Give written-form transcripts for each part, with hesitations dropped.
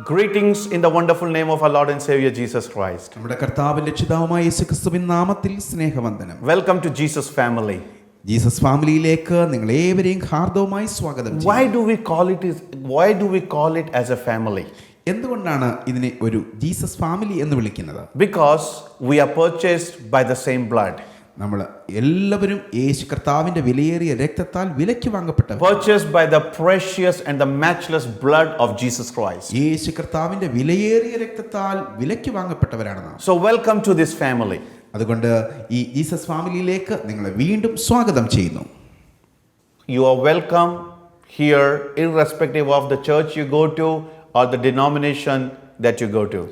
Greetings in the wonderful name of our Lord and Savior Jesus Christ. നമ്മുടെ കർത്താവിന്റെ രക്ഷിതാവായ യേശുക്രിസ്തുവിൻ നാമത്തിൽ സ്നേഹവന്ദനം. Welcome to Jesus family. Jesus ഫാമിലിയിലേക്ക് നിങ്ങൾ ഏവരെയും ഹാർദവമായി സ്വാഗതം ചെയ്യുന്നു. Why do we call it as a family? എന്തുകൊണ്ടാണ് ഇതിനെ ഒരു ജീസസ് ഫാമിലി എന്ന് വിളിക്കുന്നത്? Because we are purchased by the same blood. നമ്മൾ എല്ലാവരും യേശു കർത്താവിന്റെ വിലയേറിയ രക്തത്താൽ വിലയ്ക്ക് വാങ്ങപ്പെട്ടവർ. Purchased by the precious and the matchless blood of Jesus Christ. യേശു കർത്താവിന്റെ വിലയേറിയ രക്തത്താൽ വിലയ്ക്ക് വാങ്ങപ്പെട്ടവരാണ് നാം. So welcome to this family. അതുകൊണ്ട് ഈ ജീസസ് ഫാമിലിയിലേക്ക് നിങ്ങളെ വീണ്ടും സ്വാഗതം ചെയ്യുന്നു. You are welcome here irrespective of the church you go to or the denomination that you go to.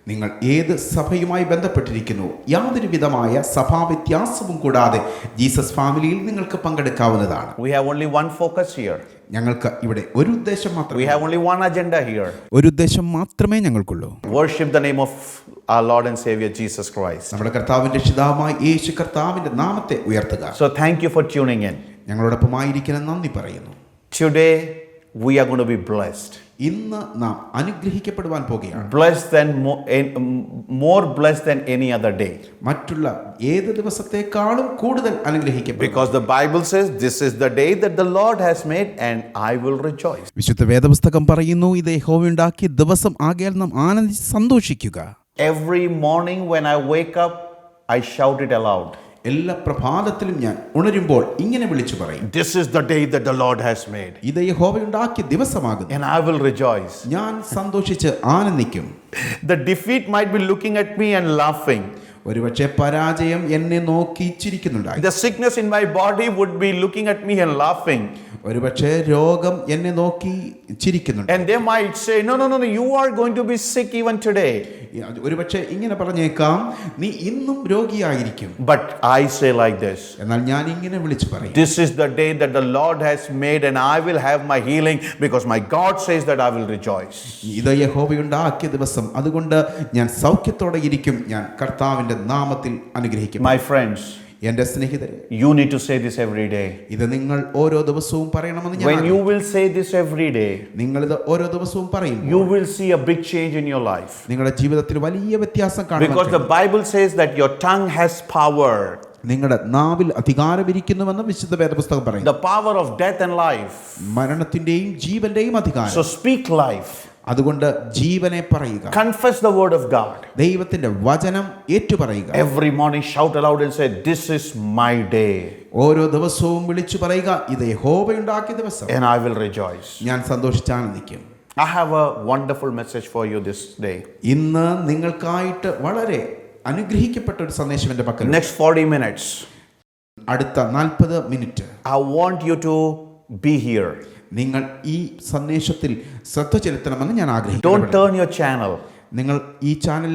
നിങ്ങൾ ഏത് സഭയുമായി ബന്ധപ്പെട്ടിരിക്കുന്നു, യാതൊരു വിധമായ സഭാ വ്യത്യാസവും കൂടാതെ ജീസസ് ഫാമിലിയിൽ നിങ്ങൾക്ക് പങ്കെടുക്കാവുന്നതാണ്. We have only one focus here. ഞങ്ങൾക്ക് ഇവിടെ ഒരു ഉദ്ദേശം മാത്രമേ. We have only one agenda here. ഒരു ഉദ്ദേശം മാത്രമേ ഞങ്ങൾക്കുള്ളൂ. Worship the name of our Lord and Savior Jesus Christ. നമ്മുടെ കർത്താവിന്റെ രക്ഷിതാവായ യേശു കർത്താവിന്റെ നാമത്തെ ഉയർത്തുക. So thank you for tuning in. ഞങ്ങളോടൊപ്പം ആയിരിക്കാൻ നന്ദി പറയുന്നു. Today we are going to be blessed. ഇന്ന് നാം അനുഗ്രഹിക്കപ്പെടുവാൻ പോകുകയാണ്. More blessed than any other day. മറ്റുള്ള ഏത് ദിവസത്തെക്കാളും കൂടുതൽ അനുഗ്രഹിക്കപ്പെടും. Because the Bible says this is the day that the Lord has made and I will rejoice. വിശുദ്ധ വേദപുസ്തകം പറയുന്നു, ഇത് യഹോവ ഉണ്ടാക്കിയ ദിവസം ആകയാൽ നാം ആനന്ദിച്ച് സന്തോഷിക്കുക. Every morning when I wake up I shout it aloud. എല്ലാ പ്രഭാതത്തിലും ഞാൻ ഉണരുമ്പോൾ ഇങ്ങനെ വിളിച്ചു പറയും, This is the day that the Lord has made. ഇത് യഹോവ ഉണ്ടാക്കിയ ദിവസമാകുന്നു. And I will rejoice. ഞാൻ സന്തോഷിച്ച് ആനന്ദിക്കും. The defeat might be looking at me and laughing. ഒരുപക്ഷെ പരാജയം എന്നെ നോക്കി ചിരിക്കുന്നുണ്ടായി. The sickness in my body would be looking at me and laughing. ഒരുപക്ഷെ രോഗം എന്നെ നോക്കി ചിരിക്കുന്നുണ്ട്. And they might say, no, you are going to be sick even today. ഒരുപക്ഷെ ഇങ്ങനെ പറഞ്ഞേക്കാം, നീ ഇന്നും രോഗിയായിരിക്കും. But I say like this. എന്നാൽ ഞാൻ ഇങ്ങനെ വിളിച്ചു പറയും, This is the day that the Lord has made and I will have my healing because my God says that I will rejoice. ഇത് യഹോവയുണ്ടാക്കിയ ദിവസം, അതുകൊണ്ട് ഞാൻ സൗഖ്യത്തോടെ ഇരിക്കും. ഞാൻ കർത്താവിന്റെ നാമത്തിൽ അനുഗ്രഹിക്കും. My friends, എന്റെ സ്നേഹിതരെ, you need to say this every day. ഇത് നിങ്ങൾ ഓരോ ദിവസവും പറയണമെന്ന് ഞാൻ When you will say this every day, നിങ്ങൾ ഇത് ഓരോ ദിവസവും പറയും, you will see a big change in your life. നിങ്ങളുടെ ജീവിതത്തിൽ വലിയ വ്യത്യാസം കാണാൻ കഴിയും. Because the Bible says that your tongue has power. നിങ്ങളുടെ നാവിൽ അധികാരമിരിക്കുന്നുവെന്ന് വിശുദ്ധ വേദപുസ്തകം പറയുന്നു. The power of death and life. മരണത്തിന്റെയും ജീവന്റെയും അധികാരം. So speak life. അതുകൊണ്ട് ജീവനെ പറയുക. Confess the word of God. ദൈവത്തിന്റെ വചനം ഏറ്റുപറയുക. Every morning shout aloud and say, This is my day. ഓരോ ദിവസവും വിളിച്ചു പറയുക, ഇത് യഹോവയുണ്ടാക്കിയ ദിവസം. And I will rejoice. ഞാൻ സന്തോഷിച്ച് ആനന്ദിക്കും. I have a wonderful message for you this day. ഇന്ന് നിങ്ങൾക്കായിട്ട് വളരെ അനുഗ്രഹിക്കപ്പെട്ട ഒരു സന്ദേശം എൻ്റെ പക്കൽ. Next 40 minutes. അടുത്ത 40 minute I want you to be here. നിങ്ങൾ ഈ സന്ദേശത്തിൽ ശ്രദ്ധ ചെലുത്തണമെന്ന് ഞാൻ ആഗ്രഹിക്കുന്നു. Don't turn your channel. നിങ്ങൾ ഈ channel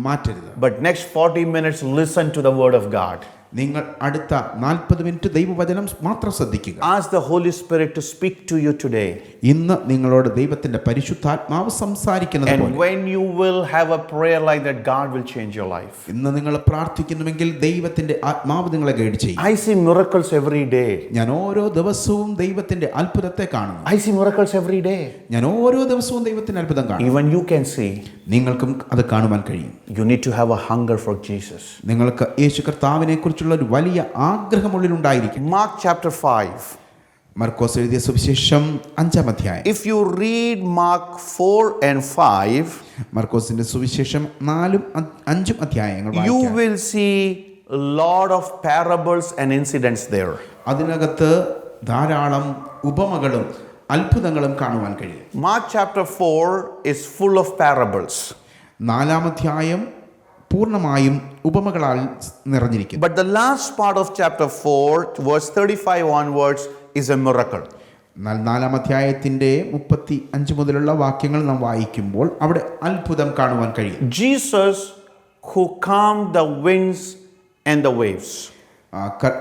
മാറ്റരുത്. But next 40 minutes listen to the word of God. നിങ്ങൾ അടുത്ത 40 മിനിറ്റ് ദൈവവചനം മാത്രം ശ്രദ്ധിക്കുക. Ask the Holy Spirit to speak to you today. ഇന്ന് നിങ്ങളോട് ദൈവത്തിന്റെ പരിശുദ്ധാത്മാവ് സംസാരിക്കുന്നത് പോലെ. And when you will have a prayer like that, God will change your life. ഇന്ന് നിങ്ങൾ പ്രാർത്ഥിക്കുന്നുവെങ്കിൽ ദൈവത്തിന്റെ ആത്മാവ് നിങ്ങളെ ഗൈഡ് ചെയ്യും. I see miracles every day. ഞാൻ ഓരോ ദിവസവും ദൈവത്തിന്റെ അത്ഭുതത്തെ കാണുന്നു. I see miracles every day. ഞാൻ ഓരോ ദിവസവും ദൈവത്തിന്റെ അത്ഭുതം കാണുന്നു. Even you can see. നിങ്ങൾക്കും അത് കാണുവാൻ കഴിയും. You need to have a hunger for Jesus. നിങ്ങൾക്ക് യേശു കർത്താവിനെ കുറിച്ചുള്ള ഒരു വലിയ ആഗ്രഹമുള്ളിൽ ഉണ്ടായിരിക്കും. Mark chapter 5. മർക്കോസ് എഴുതിയ സുവിശേഷം 5-ാം അധ്യായം. If you read Mark 4 and 5, മർക്കോസിന്റെ സുവിശേഷം 4ഉം 5ഉം അധ്യായങ്ങൾ you വായിക്കാം. will see a lot of parables and incidents there. അതിനകത്ത് ധാരാളം ഉപമകളും അത്ഭുതങ്ങളും കാണുവാൻ കഴിയും. Mark chapter 4 is full of parables. 4-ാം അധ്യായം പൂർണ്ണമായും ഉപമകളാൽ നിറഞ്ഞിരിക്കുന്നു. But the last part of chapter 4, verse 35 onwards, is a miracle. എന്നാൽ 4-ാം അധ്യായത്തിന്റെ 35 മുതലുള്ള വാക്യങ്ങൾ നാം വായിക്കുമ്പോൾ അവിടെ അത്ഭുതം കാണുവാൻ കഴിയും. Jesus who calmed the winds and the waves.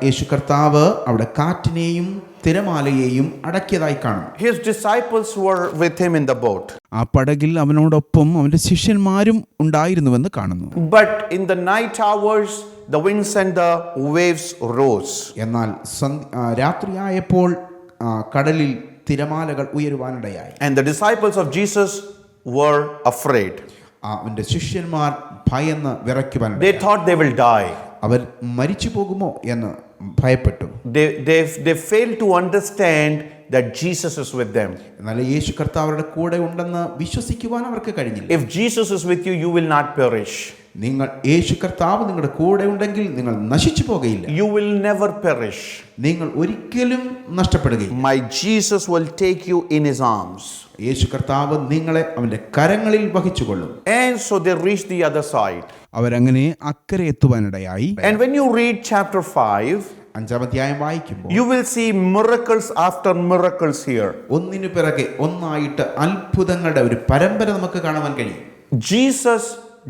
യേശു കർത്താവ് അവിടെ കാറ്റിനെയും തിരമാലയെയും അടക്കിയതായി കാണും. His disciples were with him in the boat. ആ പടകിൽ അവനോടൊപ്പം അവന്റെ ശിഷ്യന്മാരും ഉണ്ടായിരുന്നുവെന്ന് കാണുന്നു. But in the night hours the winds and the waves rose. എന്നാൽ രാത്രിയായപ്പോൾ കടലിൽ തിരമാലകൾ ഉയരുവാനിടയായി. And the disciples of Jesus were afraid. അവന്റെ ശിഷ്യന്മാർ ഭയന്ന് വിറയ്ക്കുവാൻ They thought they will die. അവർ മരിച്ചു പോകുമോ എന്ന് ഭയപ്പെട്ടു. They failed to understand that Jesus is with them. എന്നാൽ യേശു കർത്താവ് അവരുടെ കൂടെ ഉണ്ടെന്ന് വിശ്വസിക്കുവാൻ അവർക്ക് കഴിഞ്ഞില്ല. If Jesus is with you, you will not perish. നിങ്ങൾ യേശു കർത്താവ് നിങ്ങളുടെ കൂടെ ഉണ്ടെങ്കിൽ നിങ്ങൾ നശിച്ചു പോകുകയില്ല. You will never perish. നിങ്ങൾ ഒരിക്കലും നഷ്ടപ്പെടുകയില്ല. My Jesus will take you in his arms. യേശു കർത്താവ് നിങ്ങളെ അവന്റെ കരങ്ങളിൽ വഹിച്ചുകൊള്ളും. And so they reached the other side. അവരങ്ങനെ അക്കരെ എത്തുവാനിടയായി. And when you read chapter 5, 5-ാം അധ്യായം വായിക്കുമ്പോൾ you will see miracles after miracles here. ഒന്നിനു പിറകെ ഒന്നായിട്ട് അത്ഭുതങ്ങളുടെ ഒരു പരമ്പര നമുക്ക് കാണുവാൻ കഴിയും. Jesus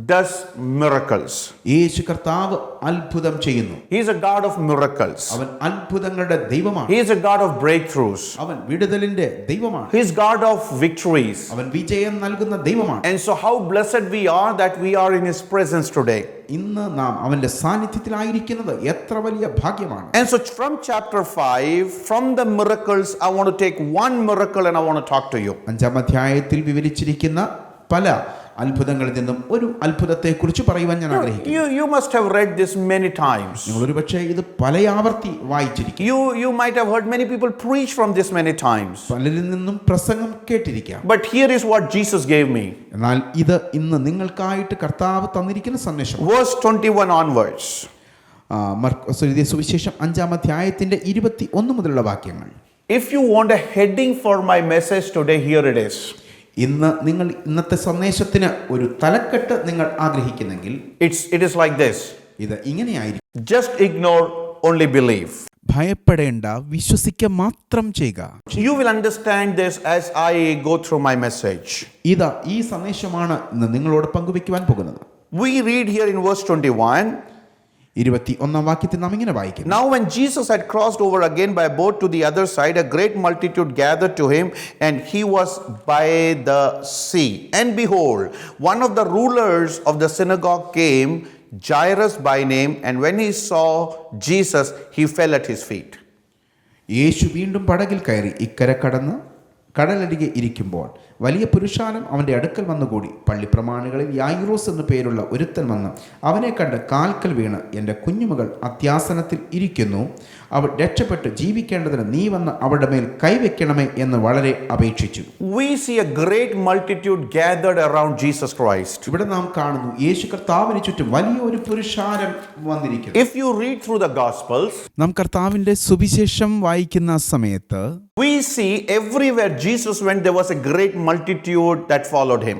does miracles. യേശു കർത്താവ് അത്ഭുതം ചെയ്യുന്നു. He is a God of miracles. അവൻ അത്ഭുതങ്ങളുടെ ദൈവമാണ്. He is a God of breakthroughs. അവൻ വിടുതലിന്റെ ദൈവമാണ്. He is God of victories. അവൻ വിജയം നൽകുന്ന ദൈവമാണ്. And so how blessed we are that we are in his presence today. ഇന്ന് നാം അവന്റെ സാന്നിധ്യത്തിലായിരിക്കുന്നത് എത്ര വലിയ ഭാഗ്യമാണ്. And so from chapter 5, from the miracles, I want to take one miracle and I want to talk to you. 5-ാം അധ്യായത്തിൽ വിവരിച്ചിരിക്കുന്ന പല അത്ഭുതങ്ങളിൽ നിന്നും ഒരു അത്ഭുതത്തെക്കുറിച്ച് പറയുവാൻ ഞാൻ ആഗ്രഹിക്കുന്നു. You must have read this many times. നിങ്ങൾ ഒരുപക്ഷേ ഇത് പല ആവർത്തി വായിച്ചിരിക്കും. You might have heard many people preach from this many times. പലരിൽ നിന്നും പ്രസംഗം കേട്ടിരിക്കാം. But here is what Jesus gave me. എന്നാൽ ഇത് ഇന്ന് നിങ്ങൾക്കായിട്ട് കർത്താവ് തന്നിരിക്കുന്ന സന്ദേശം. Verse 21 onwards. മർക്കോസ് എഴുതിയ സുവിശേഷം 5-ാം അധ്യായത്തിന്റെ 21 മുതലുള്ള വാക്യങ്ങൾ. If you want a heading for my message today, here it is. ഇന്ന് നിങ്ങൾ ഇന്നത്തെ സന്ദേശത്തിന് ഒരു തലക്കെട്ട് നിങ്ങൾ ആഗ്രഹിക്കുന്നെങ്കിൽ It is like this. ഇത് ഇങ്ങനെയായിരിക്കും. Just ignore, only believe. ഭയപ്പെടേണ്ട, വിശ്വസിക്കുക മാത്രം ചെയ്യുക. You will understand this as I go through my message. ഇതാ ഈ സന്ദേശമാണ് ഇന്ന് നിങ്ങളോട് പങ്കുവെക്കുവാൻ പോകുന്നത്. We read here in verse 21. 21-ാം വാക്യത്തിൽ നാം ഇങ്ങനെ വായിക്കുന്നു. Now when Jesus had crossed over again by boat to the other side, a great multitude gathered to him, and he was by the sea. And behold, one of the rulers of the synagogue came, Jairus by name, and when he saw Jesus, he fell at his feet. യേശു വീണ്ടും പടകിൽ കയറി ഇക്കരെ കടന്ന് കടലരികെ ഇരിക്കുമ്പോൾ വലിയ പുരുഷാരം അവൻ്റെ അടുക്കൽ വന്നുകൂടി. പള്ളിപ്രമാണികളിൽ യായിറോസ് എന്നു പേരുള്ള ഒരുത്തൻ വന്ന് അവനെ കണ്ട് കാൽക്കൽ വീണ്, എൻ്റെ കുഞ്ഞുമകൾ അത്യാസനത്തിൽ ഇരിക്കുന്നു, അവൾ രക്ഷപ്പെട്ട് ജീവിക്കേണ്ടതിന് നീ വന്ന് അവളുടെ മേൽ കൈവെക്കണമേ എന്ന് വളരെ അപേക്ഷിച്ചു. We see a great multitude gathered around Jesus Christ. ഇവിടെ നാം കാണുന്നു യേശു കർത്താവിന് ചുറ്റും വലിയ ഒരു പുരുഷാരം വന്നിരിക്കുന്നു. If you read through the Gospels, നാം കർത്താവിൻ്റെ സുവിശേഷം വായിക്കുന്ന സമയത്ത് we see everywhere Jesus went, there was a great multitude that followed him.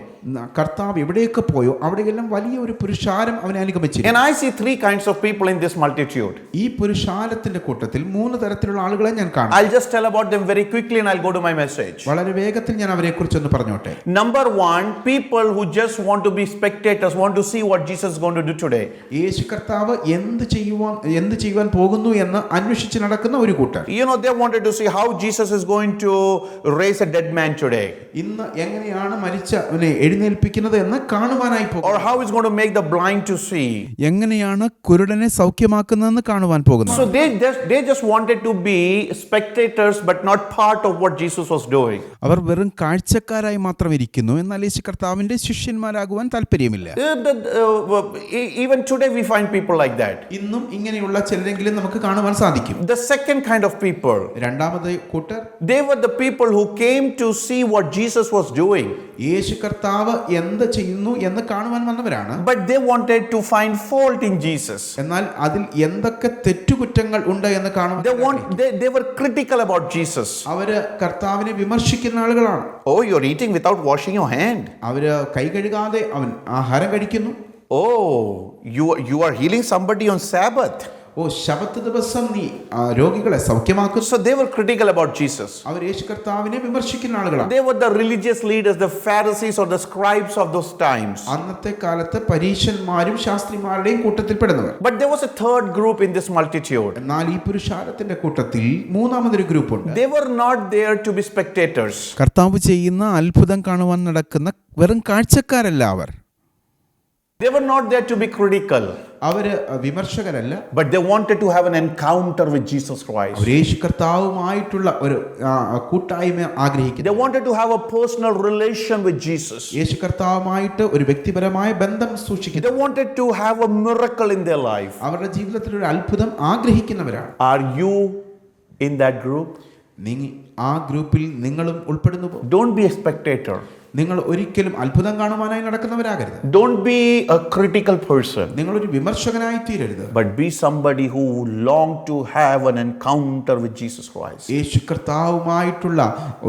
കർത്താവ് എവിടെയൊക്കെ പോയോ അവിടെയെല്ലാം വലിയ ഒരു പുരുഷാരം അവനെ അനുഗമിച്ചു. And I see three kinds of people in this multitude. ഈ പുരുഷാരത്തിന്റെ കൂട്ടത്തിൽ 3 തരത്തിലുള്ള ആളുകളെ ഞാൻ കാണും. I'll just tell about them very quickly and I'll go to my message. വളരെ വേഗത്തിൽ ഞാൻ അവരെ കുറിച്ച് ഒന്ന് പറഞ്ഞോട്ടെ. Number 1, people who just want to be spectators, want to see what Jesus is going to do today. യേശു കർത്താവ് എന്ത് ചെയ്യുവാൻ പോകുന്നു എന്ന് അന്വേഷിച്ച് നടക്കുന്ന ഒരു കൂട്ടർ. You know, they wanted to see how Jesus is going to raise a dead man today. ഇന്ന് എങ്ങനെയാണ് മരിച്ചവനെ എഴുന്നേൽപ്പിക്കുന്നത് എന്ന് കാണുവാനായി പോകുന്നു. Or how he's going to make the blind to see. എങ്ങനെയാണ് കുരുടനെ സൗഖ്യമാക്കുന്നതെന്ന് കാണുവാൻ പോകുന്നു. So they just wanted to be spectators but not part of what Jesus was doing. അവർ വെറും കാഴ്ചക്കാരായി മാത്രം ഇരിക്കുന്നു, എന്നാൽ യേശു കർത്താവിന്റെ ശിഷ്യന്മാരാകുവാൻ താല്പര്യമില്ല. Even today we find people like that. ഇന്നും ഇങ്ങനെയുള്ള ചിലരെങ്കിലും നമുക്ക് കാണുവാൻ സാധിക്കും. The second kind of people, രണ്ടാമത്തെ കൂട്ടർ, they were the people who came to see what Jesus was doing. യേശു കർത്താവ് എന്ത് ചെയ്യുന്നു എന്ന് കാണുവാൻ വന്നവരാണ്. But they wanted to find fault in Jesus. എന്നാൽ അതിൽ എന്തൊക്കെ തെറ്റുകുറ്റങ്ങൾ ഉണ്ട് എന്ന് കാണുവാൻ they were critical about Jesus. അവര് കർത്താവിനെ വിമർശിക്കുന്ന ആളുകളാണ്. Oh, you're eating without washing your hand. അവര് കൈ കഴുകാതെ അവൻ ആഹാരം കഴിക്കുന്നു. Oh, you are healing somebody on Sabbath. ഓ, ശബത്ത് ദിവസം നീ രോഗികളെ സൗഖ്യമാക്കുന്നു. So they were critical about Jesus. അവർ യേശു കർത്താവിനെ വിമർശിക്കുന്ന ആളുകളാണ്. They were the religious leaders, the Pharisees or the scribes of those times. അന്നത്തെ കാലത്ത് പരീശന്മാരും ശാസ്ത്രിമാരുടെയും കൂട്ടത്തിൽപ്പെടുന്നവർ. But there was a third group in this multitude. എന്നാൽ ഈ പുരുഷാരത്തിന്റെ കൂട്ടത്തിൽ മൂന്നാമതൊരു ഗ്രൂപ്പ് ഉണ്ട്. They were not there to be spectators. കർത്താവ് ചെയ്യുന്ന അത്ഭുതം കാണുവാൻ നടക്കുന്ന വെറും കാഴ്ചക്കാരല്ല അവർ. They were not there to be critical, അവര് വിമർശകരല്ല, but they wanted to have an encounter with Jesus Christ. അവർ യേശു കർത്താവുമായിട്ടുള്ള ഒരു കൂട്ടായ്മ ആഗ്രഹിക്കുന്നു. They wanted to have a personal relation with Jesus. യേശു കർത്താവുമായിട്ട് ഒരു വ്യക്തിപരമായ ബന്ധം സൂക്ഷിക്കുന്നു. They wanted to have a miracle in their life. അവരുടെ ജീവിതത്തിൽ ഒരു അത്ഭുതം ആഗ്രഹിക്കുന്നവരാണ്. Are you in that group? ആ ഗ്രൂപ്പിൽ നിങ്ങളും ഉൾപ്പെടുന്നു. Don't be a spectator. നിങ്ങൾ ഒരിക്കലും അത്ഭുതം കാണുവാനായി നടക്കുന്നവരാകരുത്. Don't be a critical person. നിങ്ങളൊരു വിമർശകനായി തീരരുത്. But be somebody who long to have an encounter with Jesus Christ. യേശു കർത്താവുമായിട്ടുള്ള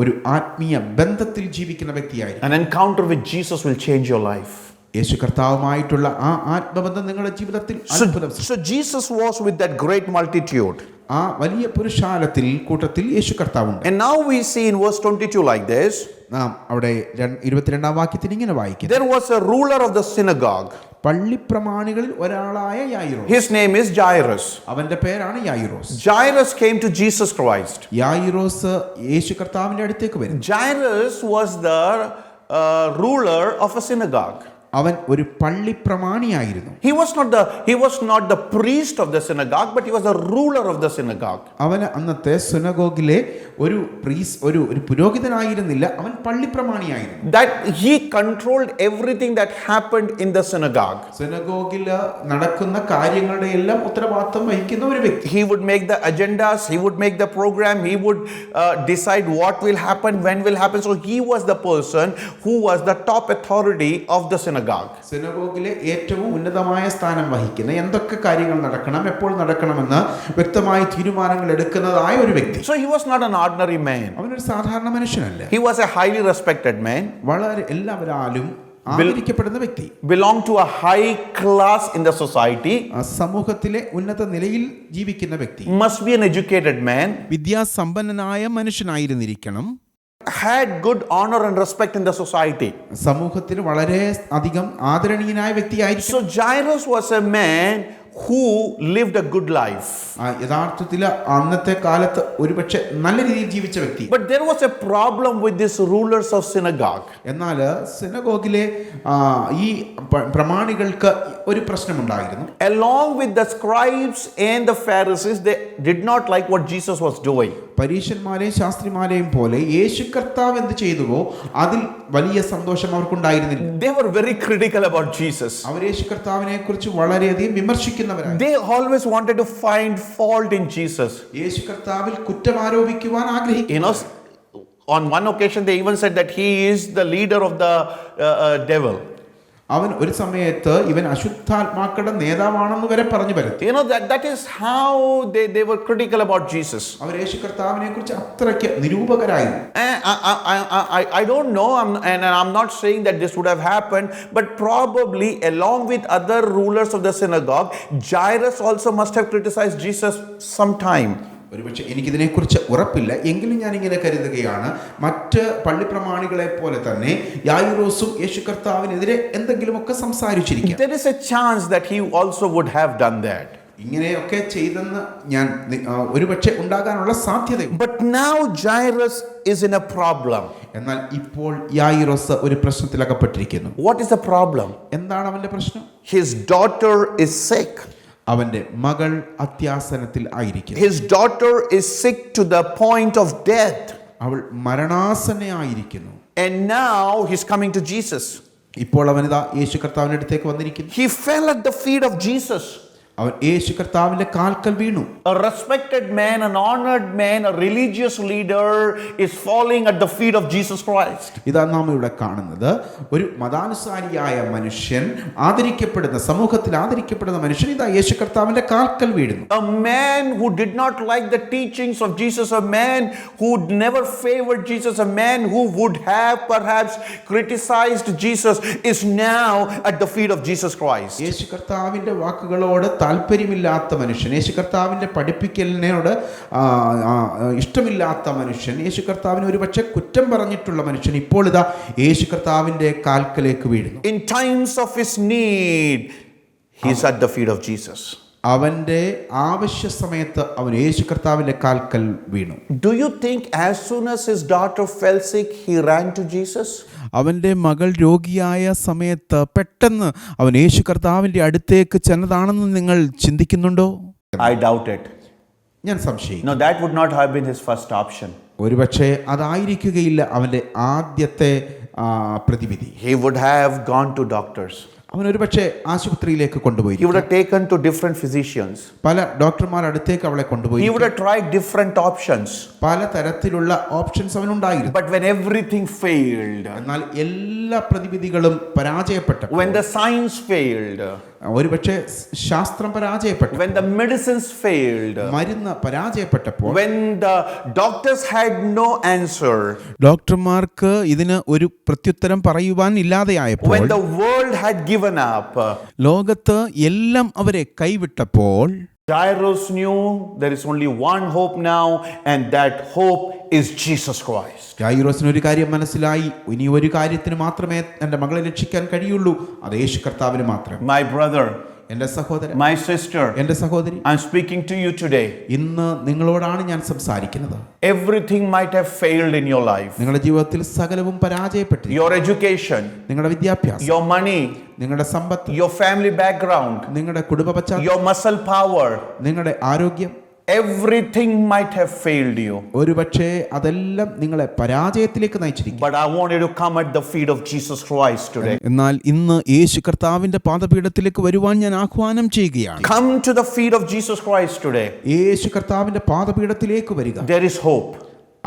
ഒരു ആത്മീയ ബന്ധത്തിൽ ജീവിക്കുന്ന വ്യക്തിയായിരിക്കും. An encounter with Jesus will change your life. യേശു കർത്താവുമായിട്ടുള്ള ആ ആത്മബന്ധം നിങ്ങളുടെ ജീവിതത്തിൽ അത്ഭുതം. So Jesus was with that great multitude. ആ വലിയ പുരുഷാരത്തിൽ കൂട്ടത്തിൽ യേശു കർത്താവുണ്ട്. And now we see in verse 22 like this. നാം അവിടെ 22-ാം വാക്യത്തിൽ ഇങ്ങനെ വായിക്കുന്നു. There was a ruler of the synagogue. പള്ളിപ്രമാണികളിൽ ഒരാളായ യായിറോസ്. His name is Jairus. അവന്റെ പേരാണ് യായിറോസ്. Jairus came to Jesus Christ. യായിറോസ് യേശു കർത്താവിന്റെ അടുത്തേക്ക് വരുന്നു. Jairus was the ruler of a synagogue. അവൻ ഒരു പള്ളിപ്രമാണിയായിരുന്നു. He was not the priest of the synagogue, but he was the ruler of the synagogue. അവൻ അന്നത്തെ സിനഗോഗിലെ ഒരു പുരോഹിതനായിരുന്നില്ല, അവൻ പള്ളിപ്രമാണിയായിരുന്നു. That he controlled everything that happened in the synagogue. സിനഗോഗിൽ നടക്കുന്ന കാര്യങ്ങളുടെ എല്ലാം ഉത്തരവാദിത്തം വഹിക്കുന്ന ഒരു വ്യക്തി. He would make the agendas, he would make the program, he would decide what will happen, when will happen. So he was the person who was the top authority of the synagogue. സിനഗോഗിലെ ഏറ്റവും ഉന്നതമായ സ്ഥാനം വഹിക്കുന്ന എന്തൊക്കെ കാര്യങ്ങൾ നടക്കണം, എപ്പോൾ നടക്കണമെന്ന് വ്യക്തമായ തീരുമാനങ്ങൾ എടുക്കുന്നതായ ഒരു വ്യക്തി. So he was not an ordinary man. അവനൊരു സാധാരണ മനുഷ്യനല്ല. He was a highly respected man. വളരെ എല്ലാവരാലും ആദരിക്കപ്പെടുന്ന വ്യക്തി. Belonged to a high class in the society. സമൂഹത്തിലെ ഉന്നത നിലയിൽ ജീവിക്കുന്ന വ്യക്തി. Must be an educated man. വിദ്യാസമ്പന്നനായ മനുഷ്യനായിരുന്നിരിക്കണം. Had good honor and respect in the society. സമൂഹത്തിൽ വളരെ അധികം ആദരണീയനായ വ്യക്തിയായിരുന്നു. So Jairus was a man who lived a good life. യഥാർത്ഥത്തിൽ അന്നത്തെ കാലത്ത് ഒരുപക്ഷെ നല്ല രീതിയിൽ ജീവിച്ച വ്യക്തി. But there was a problem with these rulers of synagogue. എന്നാൽ സിനഗോഗിലെ ഈ പ്രമാണികൾക്ക് ഒരു പ്രശ്നമുണ്ടായിരുന്നു. Along with the scribes and the Pharisees, they did not like what Jesus was doing. പരീശന്മാരെയും ശാസ്ത്രിമാരെയും പോലെ യേശു കർത്താവ് എന്ത് ചെയ്തുവോ അതിൽ വലിയ സന്തോഷം അവർക്കുണ്ടായിരുന്നില്ല. They were very critical about Jesus. അവർ യേശു കർത്താവിനെ കുറിച്ച് വളരെയധികം വിമർശിക്കുന്നവരാണ്. They always wanted to find fault in Jesus. യേശു കർത്താവിൽ കുറ്റം ആരോപിക്കുവാൻ ആഗ്രഹിക്കുന്നു. You know, on one occasion they even said that he is the leader of the devil. അവൻ ഒരു സമയത്ത് ഇവൻ അശുദ്ധാത്മാക്കളുടെ നേതാവാണെന്ന് വരെ പറഞ്ഞു പരത്തി. You know, that is how they were critical about Jesus. അവർ യേശു കർത്താവിനെ കുറിച്ച് അത്രയ്ക്ക് നിരൂപകരായിരുന്നു. I don't know, and I'm not saying that this would have happened, but probably along with other rulers of the synagogue, Jairus also must have criticized Jesus sometime. ഒരുപക്ഷെ എനിക്കിതിനെക്കുറിച്ച് ഉറപ്പില്ല, എങ്കിലും ഞാനിങ്ങനെ കരുതുകയാണ്, മറ്റ് പള്ളിപ്രമാണികളെ പോലെ തന്നെ യായിറോസും യേശു കർത്താവിനെതിരെ എന്തെങ്കിലുമൊക്കെ സംസാരിച്ചിരിക്കും. There is a chance that he also would have done that. ഇങ്ങനെയൊക്കെ ചെയ്തെന്ന് ഞാൻ ഒരുപക്ഷെ ഉണ്ടാകാനുള്ള സാധ്യതയുണ്ട്. But now Jairus is in a problem. എന്നാൽ ഇപ്പോൾ യായിറോസ് ഒരു പ്രശ്നത്തിൽ അകപ്പെട്ടിരിക്കുന്നു. What is the problem? എന്താണ് അവന്റെ പ്രശ്നം? His daughter is sick. അവന്റെ മകൾ അത്യാസനത്തിൽ ആയിരിക്കുന്നു. His daughter is sick to the point of death. അവൾ മരണാസന്നയായിരിക്കുന്നു. And now he's coming to Jesus. ഇപ്പോൾ അവനിതാ യേശു കർത്താവിന്റെ അടുത്തേക്ക് വന്നിരിക്കുന്നു. He fell at the feet of Jesus. അവൻ യേശു കർത്താവിന്റെ കാൽക്കൽ വീണു. A respected man, an honored man, a religious leader is falling at the feet of Jesus Christ. ഇതാ നാം ഇവിടെ കാണുന്നത് ഒരു മതാനുസാരിയായ മനുഷ്യൻ, ആദരിക്കപ്പെടുന്ന സമൂഹത്തിൽ ആദരിക്കപ്പെടുന്ന മനുഷ്യൻ ഇതാ യേശു കർത്താവിന്റെ കാൽക്കൽ വീഴുന്നു. A man who did not like the teachings of Jesus, a man who never favored Jesus, a man who would have perhaps criticized Jesus, is now at the feet of Jesus Christ. യേശു കർത്താവിന്റെ വാക്കുകളോട് താല്പര്യമില്ലാത്ത മനുഷ്യൻ, യേശു കർത്താവിന്റെ പഠിപ്പിക്കലിനോട് ഇഷ്ടമില്ലാത്ത മനുഷ്യൻ, യേശു കർത്താവിനെ ഒരുപക്ഷെ കുറ്റം പറഞ്ഞിട്ടുള്ള മനുഷ്യൻ ഇപ്പോൾ ഇതാ യേശു കർത്താവിന്റെ കാൽക്കലേക്ക് വീഴുന്നു. In times of his need, he is at the feet of Jesus. അവൻ്റെ ആവശ്യ സമയത്ത് അവൻ യേശു കർത്താവിൻ്റെ കാൽക്കൽ വീണു. Do you think as soon as his daughter fell sick, he ran to Jesus? അവൻ്റെ മകൾ രോഗിയായ സമയത്ത് പെട്ടെന്ന് അവൻ യേശു കർത്താവിൻ്റെ അടുത്തേക്ക് ചെന്നതാണെന്ന് നിങ്ങൾ ചിന്തിക്കുന്നുണ്ടോ? I doubt it. ഞാൻ സംശയിക്കുന്നു. No, that would not have been his first option. ഒരുപക്ഷെ അതായിരിക്കുകയില്ല അവൻ്റെ ആദ്യത്തെ പ്രതിവിധി. He would have gone to doctors. അവൻ ഒരുപക്ഷെ ആശുപത്രിയിലേക്ക് കൊണ്ടുപോയി. He would have taken to different physicians. പല ഡോക്ടർമാർ അടുത്തേക്ക് അവളെ കൊണ്ടുപോയി. He would have tried different options. പല തരത്തിലുള്ള options അവനുണ്ടായിരുന്നു. But when everything failed, എന്നാൽ എല്ലാ പ്രതിവിധികളും പരാജയപ്പെട്ടു. when the science failed, ഒരുപക്ഷെ ശാസ്ത്രം പരാജയപ്പെട്ടു. when the medicines failed, മരുന്ന് പരാജയപ്പെട്ടപ്പോൾ, when the doctors had no answer, ഡോക്ടർമാർക്ക് ഇതിന് ഒരു പ്രത്യുത്തരം പറയുവാൻ ഇല്ലാതെയായപ്പോൾ, when the world had given up, ലോകത്ത് എല്ലാം അവരെ കൈവിട്ടപ്പോൾ, Jairus knew there is only one hope now, and that hope is Jesus Christ. ജായിറോസിന് ഒരു കാര്യം മനസ്സിലായി, ഇനി ഒരു കാര്യത്തിന് മാത്രമേ എൻ്റെ മകളെ രക്ഷിക്കാൻ കഴിയുള്ളൂ, അത് യേശു കർത്താവിന് മാത്രം. My brother, എൻ്റെ സഹോദരൻ, my sister, എൻ്റെ സഹോദരി, I'm speaking to you today. ഇന്ന് നിങ്ങളോടാണ് ഞാൻ സംസാരിക്കുന്നത്. Everything might have failed in your life. നിങ്ങളുടെ ജീവിതത്തിൽ സകലവും പരാജയപ്പെട്ടു. Your education, നിങ്ങളുടെ വിദ്യാഭ്യാസം, your money, നിങ്ങളുടെ സമ്പത്ത്, your family background, നിങ്ങളുടെ കുടുംബ പശ്ചാത്തലം, your muscle power, നിങ്ങളുടെ ആരോഗ്യം, everything might have failed you. ഒരുപക്ഷെ അതെല്ലാം നിങ്ങളെ പരാജയത്തിലേക്ക് നയിച്ചിരിക്കും. But I want you to come at the feet of Jesus Christ today. എന്നാൽ ഇന്ന് യേശു കർത്താവിന്റെ പാദപീഠത്തിലേക്ക് വരുവാൻ ഞാൻ ആഹ്വാനം ചെയ്യുകയാണ്. Come to the feet of Jesus Christ today. യേശു കർത്താവിന്റെ പാദപീഠത്തിലേക്ക് വരിക. There is hope.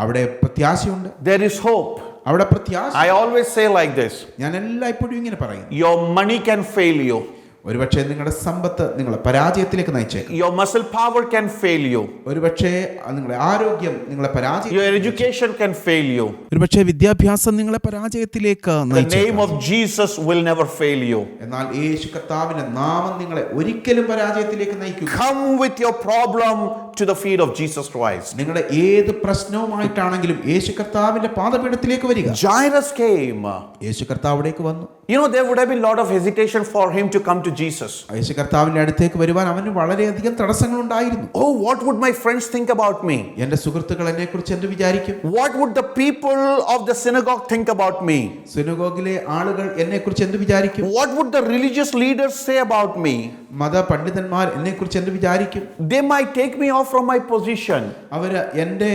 അവിടെ പ്രത്യാശയുണ്ട്. There is hope. അവിടെ പ്രത്യാശ. I always say like this. ഞാൻ എല്ലായ്പ്പോഴും ഇങ്ങനെ പറയും. Your money can fail you. ഒരുപക്ഷെ നിങ്ങളുടെ സമ്പത്ത് നിങ്ങളെ പരാജയത്തിലേക്ക് നയിച്ചേക്കും. Your muscle power can fail you. ഒരുപക്ഷെ നിങ്ങളുടെ ആരോഗ്യം നിങ്ങളെ പരാജയം. Your education can fail you. ഒരുപക്ഷെ വിദ്യാഭ്യാസം നിങ്ങളെ പരാജയത്തിലേക്ക് The name of Jesus will never fail you. എന്നാൽ യേശു കർത്താവിന്റെ നാമം നിങ്ങളെ ഒരിക്കലും പരാജയത്തിലേക്ക് നയിക്കും. Come with your problem to the feet of Jesus Christ. നിങ്ങളുടെ ഏത് പ്രശ്നവുമായിട്ടാണെങ്കിലും യേശു കർത്താവിന്റെ പാദപീഠത്തിലേക്ക് വരിക. Jairus came. യേശു കർത്താവിലേക്ക് വന്നു. You know, there would have been a lot of hesitation for him to come to Jesus. യേശു കർത്താവിന്റെ അടുത്തേക്ക് വരുവാൻ അവന് വളരെയധികം തടസ്സങ്ങൾ ഉണ്ടായിരുന്നു. Oh, what would my friends think about me? എന്റെ സുഹൃത്തുക്കൾ എന്നെ കുറിച്ച് എന്ത് വിചാരിക്കും? What would the people of the synagogue think about me? സിനഗോഗിലെ ആളുകൾ എന്നെ കുറിച്ച് എന്ത് വിചാരിക്കും? What would the religious leaders say about me? മത പണ്ഡിതന്മാർ എന്നെ കുറിച്ച് എന്ത് വിചാരിക്കും? They might take me off from my position. അവര് എന്റെ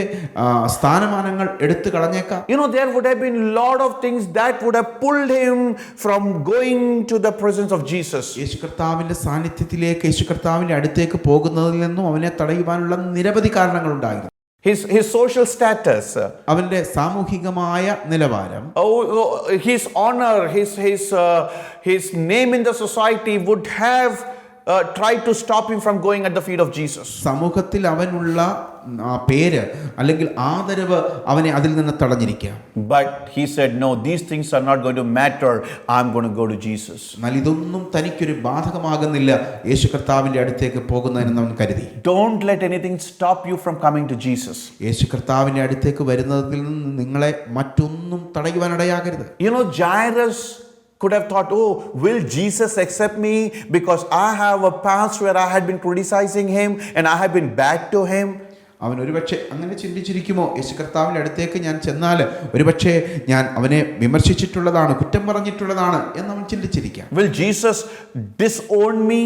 സ്ഥാനമാനങ്ങൾ എടുത്തു കളഞ്ഞേക്കാം. You know, there would have been a lot of things that would have pulled him from going to the presence of Jesus. യേശു കർത്താവിന്റെ സാന്നിധ്യത്തിലേക്ക്, യേശു കർത്താവിന്റെ അടുത്തേക്ക് പോകുന്നതിൽ നിന്നും അവനെ തടയുവാനുള്ള നിരവധി കാരണങ്ങൾ ഉണ്ടായിരുന്നു. His social status, അവന്റെ സാമൂഹികമായ നിലവാരം, his honor, his name in the society would have tried to stop him from going at the feet of Jesus. സമൂഹത്തിൽ അവനുള്ള പേര് അല്ലെങ്കിൽ ആദരവ് അവനെ അതിൽ നിന്ന് തടഞ്ഞിരിക്കുക. But he said, no, these things are not going to matter. I'm going to go to Jesus. എന്നാൽ ഇതൊന്നും തനിക്കൊരു ബാധകമാകുന്നില്ല യേശു കർത്താവിന്റെ അടുത്തേക്ക് പോകുന്നതിനെന്ന് അവൻ കരുതി. Don't let anything stop you from coming to Jesus. യേശു കർത്താവിന്റെ അടുത്തേക്ക് വരുന്നതിൽ നിന്ന് നിങ്ങളെ മറ്റൊന്നും തടയുവാനിടയാകരുത്. You know, Jairus could have thought, oh, will Jesus accept me because I have a past where I had been criticizing him and I have been bad to him. അവൻ ഒരുപക്ഷെ അങ്ങനെ ചിന്തിച്ചിരിക്കുമോ, യേശു കർത്താവിൻ്റെ അടുത്തേക്ക് ഞാൻ ചെന്നാൽ ഒരുപക്ഷെ ഞാൻ അവനെ വിമർശിച്ചിട്ടുള്ളതാണ്, കുറ്റം പറഞ്ഞിട്ടുള്ളതാണ് എന്നവൻ ചിന്തിച്ചിരിക്കാം. Will Jesus disown me?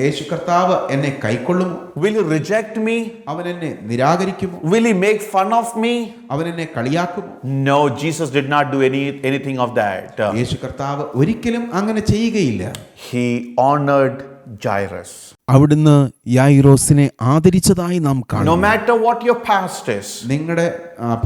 യേശു കർത്താവ് എന്നെ കൈക്കൊള്ളുമോ? Will he reject me? അവൻ എന്നെ നിരാകരിക്കുമോ? Will he make fun of me? അവൻ എന്നെ കളിയാക്കുമോ? No, Jesus did not do anything of that. യേശു കർത്താവ് ഒരിക്കലും അങ്ങനെ ചെയ്യുകയില്ല. He honored Jairus. അവിടുന്ന് യായിറോസിനെ ആദരിച്ചതായി നാം കാണുന്നു. No matter what your past is, നിങ്ങളുടെ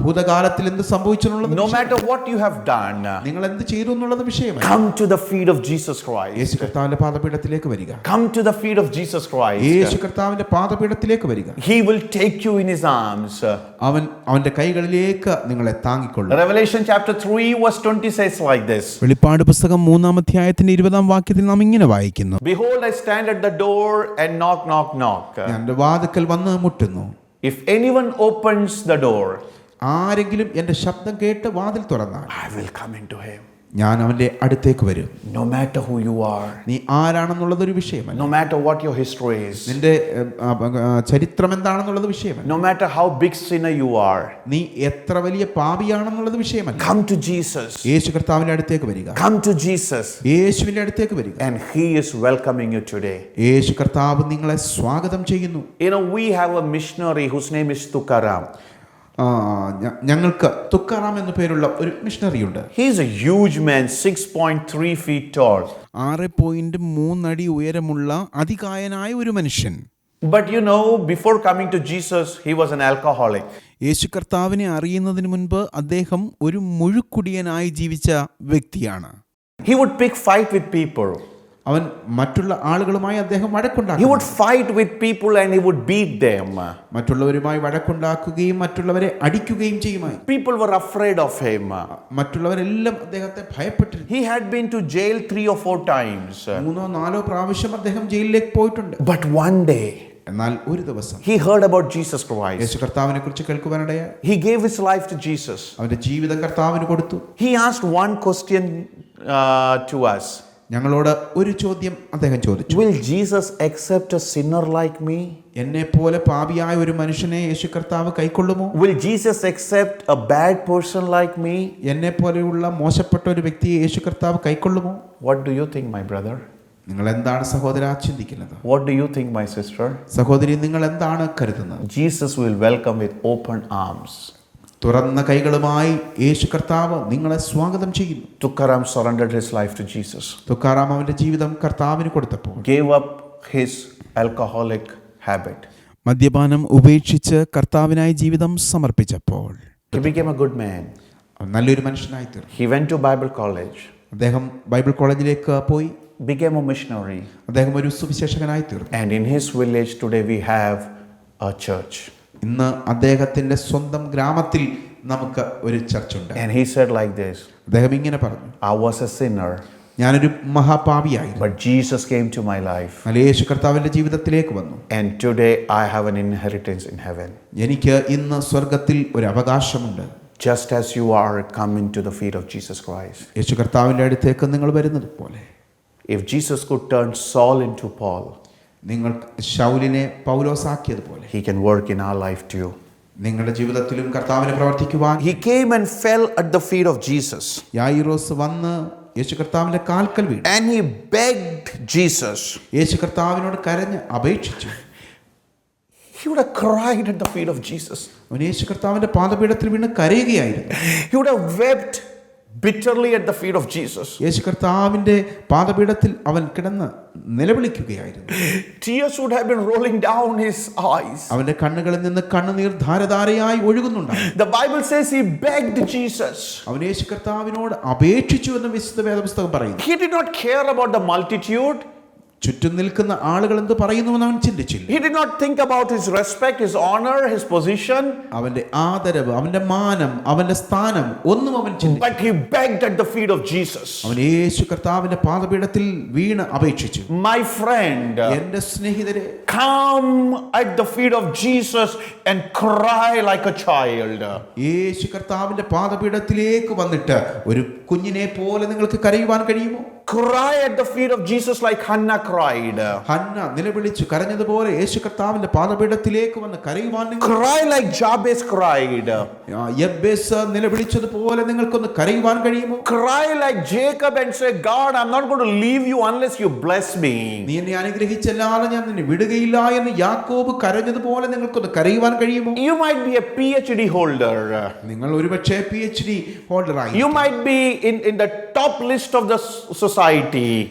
ഭൂതകാലത്തിൽ എന്ത് സംഭവിച്ചെന്നുള്ളത്, no matter what you have done, നിങ്ങൾ എന്ത് ചെയ്തു എന്നുള്ളത് വിഷയമല്ല. come to the feet of Jesus Christ. യേശു കർത്താവിന്റെ പാദപീഠത്തിലേക്ക് വരിക. Come to the feet of Jesus Christ. യേശു കർത്താവിന്റെ പാദപീഠത്തിലേക്ക് വരിക. He will take you in his arms. അവന്റെ കൈകളിലേക്ക് നിങ്ങളെ താങ്ങിക്കൊള്ളും. Revelation chapter 3 verse 20 says like this. വെളിപ്പാട് പുസ്തകം 3-ാം അധ്യായത്തിന്റെ 20-ാം വാക്യത്തിൽ നാം ഇങ്ങനെ വായിക്കുന്നു. Behold, I stand at the door and knock, knock, knock. ഞാൻ വാതിൽക്കൽ വന്ന് മുട്ടുന്നു. If anyone opens the door, ആരെങ്കിലും എന്റെ ശബ്ദം കേട്ട് വാതിൽ തുറന്നാൽ I will come into him. ഞാൻ അവൻ്റെ അടുത്തേക്ക് വരും. No matter who you are, നീ ആരാണെന്നുള്ളതൊരു വിഷയമല്ല. no matter what your history is, നിന്റെ ചരിത്രം എന്താണെന്നുള്ളത് വിഷയമല്ല. no matter how big sinner you are, നീ എത്ര വലിയ പാപിയാണെന്നുള്ളത് വിഷയമല്ല. come to Jesus. യേശു കർത്താവിന്റെ അടുത്തേക്ക് വരിക. Come to Jesus. യേശുവിന്റെ അടുത്തേക്ക് വരിക. And He is welcoming you today. യേശു കർത്താവ് നിങ്ങളെ സ്വാഗതം ചെയ്യുന്നു. You know, we have a missionary whose name is Tukaram. ഞങ്ങൾക്ക് തുക്കാറാം എന്നു പേരുള്ള ഒരു മിഷണറി ഉണ്ട്. He is a huge man, 6.3 feet tall. 6.3 ഉയരമുള്ള അതികായനായ ഒരു മനുഷ്യൻ. But you know, before coming to Jesus, he was an alcoholic. യേശു കർത്താവിനെ അറിയുന്നതിന് മുൻപ് അദ്ദേഹം ഒരു മുഴുക്കുടിയനായി ജീവിച്ച വ്യക്തിയാണ്. He would pick fight with people. അവൻ മറ്റുള്ള ആളുകളുമായി അദ്ദേഹം He വഴക്കുണ്ടാക്കും. would fight with people and he would beat them. മറ്റുള്ളവരുമായി വഴക്കുണ്ടാക്കുകയും മറ്റുള്ളവരെ അടിക്കുകയും ചെയ്യുമായി. People were afraid of him. മറ്റുള്ളവരെല്ലാം അദ്ദേഹത്തെ ഭയപ്പെട്ടിരുന്നു. He had been to jail 3 or 4 times. 3-4 പ്രാവശ്യം അദ്ദേഹം ജയിലിലേക്ക് പോയിട്ടുണ്ട്. But one day, എന്നാൽ ഒരു ദിവസം he heard about Jesus Christ. യേശു കർത്താവിനെ കുറിച്ച് കേൾക്കുവാനിടയായി. He gave his life to Jesus. അവന്റെ ജീവിതം കർത്താവിന് കൊടുത്തു. He asked one question to us. ഞങ്ങളോട് ഒരു ചോദ്യം അദ്ദേഹം ചോദിച്ചു. Will Jesus accept a sinner like me? എന്നെ പോലെ പാപിയായ ഒരു മനുഷ്യനെ യേശു കർത്താവ് കൈക്കൊള്ളുമോ? Will Jesus accept a bad person like me? എന്നെ പോലെയുള്ള മോശപ്പെട്ട ഒരു വ്യക്തിയെ യേശു കർത്താവ് കൈക്കൊള്ളുമോ? What do you think, my brother? നിങ്ങൾ എന്താണ് സഹോദരാ ചിന്തിക്കുന്നത്? What do you think, my sister? സഹോദരി, നിങ്ങൾ എന്താണ് കരുതുന്നത്? Jesus will welcome with open arms. തുറന്ന കൈകളുമായി യേശു കർത്താവ് നിങ്ങളെ സ്വാഗതം ചെയ്യുന്നു. Tukaram surrendered his life to Jesus. Tukaram അവന്റെ ജീവിതം കർത്താവിന് കൊടുത്തപ്പോൾ Gave up his alcoholic habit. മദ്യപാനം ഉപേക്ഷിച്ച് കർത്താവിനായി ജീവിതം സമർപ്പിച്ചപ്പോൾ He became a good man. അവൻ നല്ലൊരു മനുഷ്യനായി തീർന്നു. He went to Bible college. അദ്ദേഹം ബൈബിൾ കോളേജിലേക്ക് പോയി. Became a missionary. അദ്ദേഹം ഒരു സുവിശേഷകനായി തീർന്നു. And in his village today we have a church. ഇന്ന് അദ്ദേഹത്തിന്റെ സ്വന്തം ഗ്രാമത്തിൽ നമുക്ക് ഒരു ചർച്ചുണ്ട്. And he said like this. അദ്ദേഹം ഇങ്ങനെ പറഞ്ഞു, I was a sinner. ഞാനൊരു മഹാപാപിയായിരുന്നു. But Jesus came to my life. എന്നാൽ യേശു കർത്താവിന്റെ ജീവിതത്തിലേക്ക് വന്നു. And today I have an inheritance in heaven. എനിക്ക് ഇന്ന് സ്വർഗത്തിൽ ഒരു അവകാശമുണ്ട്. Just as you are coming to the feet of Jesus Christ. യേശു കർത്താവിന്റെ അടുത്തേക്ക് നിങ്ങൾ വരുന്നത് പോലെ If Jesus could turn Saul into Paul, നിങ്ങൾ ശൗലിനെ പൗലോസാക്കിയതുപോലെ He can work in our life too. നിങ്ങളുടെ ജീവിതത്തിലും കർത്താവിനെ പ്രവർത്തിക്കുവാൻ. He came and fell at the feet of Jesus. യായിറോസ് വന്ന് യേശു കർത്താവിന്റെ കാൽക്കൽ വീണു. And he begged Jesus. യേശു കർത്താവിനോട് കരഞ്ഞ് അപേക്ഷിച്ചു. He would have cried at the feet of Jesus. അവൻ യേശു കർത്താവിന്റെ പാദപീഠത്തിൽ വീണ് കരയുകയായിരുന്നു. He would have wept bitterly at the feet of Jesus. യേശു കർത്താവിന്റെ പാദപീഠത്തിൽ അവൻ കിടന്ന് നിലവിളിക്കുകയായിരുന്നു. Tears would have been rolling down his eyes. അവന്റെ കണ്ണുകളിൽ നിന്ന് കണ്ണുനീർ ധാരധാരയായി ഒഴുകുന്നുണ്ടായിരുന്നു. The Bible says he begged Jesus. അവൻ യേശു കർത്താവിനോട് അപേക്ഷിച്ചു എന്ന് വിശുദ്ധ വേദപുസ്തകം പറയുന്നു. He did not care about the multitude. ചുറ്റും നിൽക്കുന്ന ആളുകൾ എന്ത് പറയുന്നുവെന്ന് അവൻ ചിന്തിച്ചില്ല. He did not think about his respect, his honor, his position. അവന്റെ ആദരവ്, അവന്റെ മാനം, അവന്റെ സ്ഥാനം ഒന്നും അവൻ ചിന്തിച്ചില്ല. But he begged at the feet of Jesus. അവൻ യേശു കർത്താവിന്റെ പാദപീഠത്തിൽ വീണ് അപേക്ഷിച്ചു. My friend, എന്റെ സ്നേഹിതരെ, come at the feet of Jesus and cry like a child. യേശു കർത്താവിന്റെ പാദപീഠത്തിലേക്ക് വന്നിട്ട് ഒരു കുഞ്ഞിനെ പോലെ നിങ്ങൾക്ക് കരയുവാൻ കഴിയുമോ? Cry at the feet of Jesus like Hannah cried. Hannah നിലവിളിച്ചു കരഞ്ഞതുപോലെ യേശു കർത്താവിന്റെ പാദപീഠത്തിലേക്ക് വന്ന് കരയുവാൻ നിങ്ങൾ. Cry like Jabez cried. Jabez നിലവിളിച്ചതുപോലെ നിങ്ങൾക്കൊന്ന് കരയുവാൻ കഴിയുമോ? Cry like Jacob and say, God, I'm not going to leave you unless you bless me. നീ എന്നെ അനുഗ്രഹിച്ചല്ലാതെ ഞാൻ നിന്നെ വിടുകയില്ല എന്ന് യാക്കോബ് കരഞ്ഞതുപോലെ നിങ്ങൾക്കൊന്ന് കരയുവാൻ കഴിയുമോ? You might be a PhD holder. നിങ്ങൾ ഒരുപക്ഷേ PhD ഹോൾഡറായി. You might be in the top list of the society.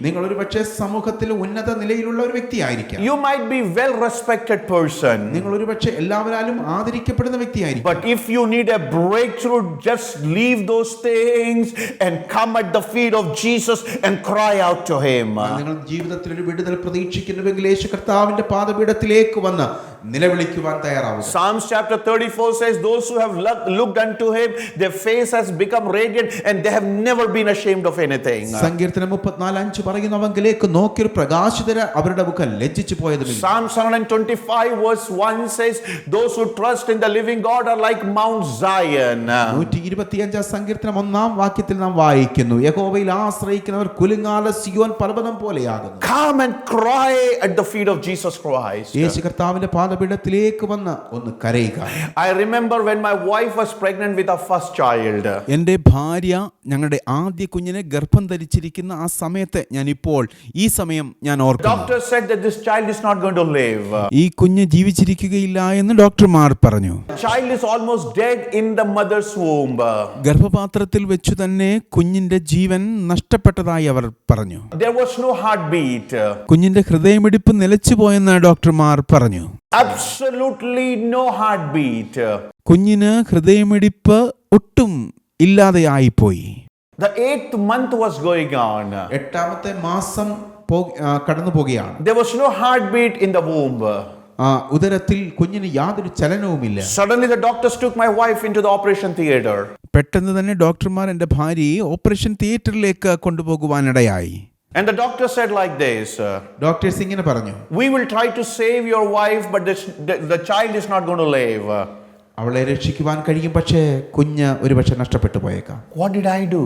നിങ്ങൾ ഒരുപക്ഷേ സമൂഹത്തിൽ ഉന്നത നിലയിലുള്ള ഒരു വ്യക്തിയായിരിക്കാം. You might be well respected person. നിങ്ങൾ ഒരുപക്ഷേ എല്ലാവരാലും ആദരിക്കപ്പെടുന്ന വ്യക്തിയായിരിക്കും. But if you need a breakthrough, just leave those things and come at the feet of Jesus and cry out to him. നിങ്ങൾ ജീവിതത്തിൽ ഒരു വിടുതൽ പ്രതീക്ഷിക്കുന്നുവെങ്കിൽ യേശു കർത്താവിന്റെ പാദപീഠത്തിലേക്ക് വന്ന് നിലവിളിക്കുവാൻ തയ്യാറാവുക. Psalms chapter 34 says, those who have looked unto him, their face has become radiant and they have never been ashamed of anything. സങ്കീർത്തനം 34:5 പറയുന്നു, അവങ്കിലേക്ക് നോക്കിയൊരു പ്രകാശിതര അവരുടെ മുഖം ലജ്ജിച്ചു പോയതുമില്ല. Psalm 125 verse 1 says, those who trust in the living God are like Mount Zion. 125 സങ്കീർത്തനം 1-ാം വാക്യത്തിൽ നാം വായിക്കുന്നു, യഹോവയിൽ ആശ്രയിക്കുന്നവർ കുലുങ്ങാല സിയോൻ പർവ്വതം പോലെയാകുന്നു. Come and cry at the feet of Jesus Christ. യേശു കർത്താവിന്റെ പാദപീഠത്തിലേക്ക് വന്ന് ഒന്ന് കരയുക. I remember when my wife was pregnant with our first child. എൻ്റെ ഭാര്യ ഞങ്ങളുടെ ആദ്യ കുഞ്ഞിനെ ഗർഭം ധരിച്ചിരിക്കുന്ന ആ സമയത്ത് ഈ സമയം ഞാൻ ഓർക്കുന്നു. Doctor said that this child is not going to live. ഈ കുഞ്ഞ് ജീവിച്ചിരിക്കുകയില്ല എന്ന് ഡോക്ടർമാർ പറഞ്ഞു. Child is almost dead in the mother's womb. ഗർഭപാത്രത്തിൽ വെച്ചു തന്നെ കുഞ്ഞിന്റെ ജീവൻ നഷ്ടപ്പെട്ടതായി അവർ പറഞ്ഞു. There was no heartbeat. കുഞ്ഞിന്റെ ഹൃദയമിടിപ്പ് നിലച്ചുപോയെന്ന് ഡോക്ടർമാർ പറഞ്ഞു. Absolutely no heartbeat. കുഞ്ഞിന് ഹൃദയമിടിപ്പ് ഒട്ടും ഇല്ലാതെയായിപ്പോയി. The 8th month was going on. 8ാമത്തെ മാസം കടന്നു പോകുകയാണ്. There was no heartbeat in the womb. ഉദരത്തിൽ കുഞ്ഞിന് യാതൊരു ചലനവുമില്ല. Suddenly the doctors took my wife into the operation theater. പെട്ടെന്ന് തന്നെ ഡോക്ടർമാർ എൻ്റെ ഭാര്യയെ ഓപ്പറേഷൻ തിയേറ്ററിലേക്ക് കൊണ്ടുപോകുവാനിടയായി. And the doctor said like this. Doctors ഇങ്ങനെ പറഞ്ഞു, we will try to save your wife, but the child is not going to live. അവളെ രക്ഷിക്കുവാൻ കഴിയും, പക്ഷേ കുഞ്ഞ് ഒരുപക്ഷെ നഷ്ടപ്പെട്ടു പോയേക്കാം. What did I do?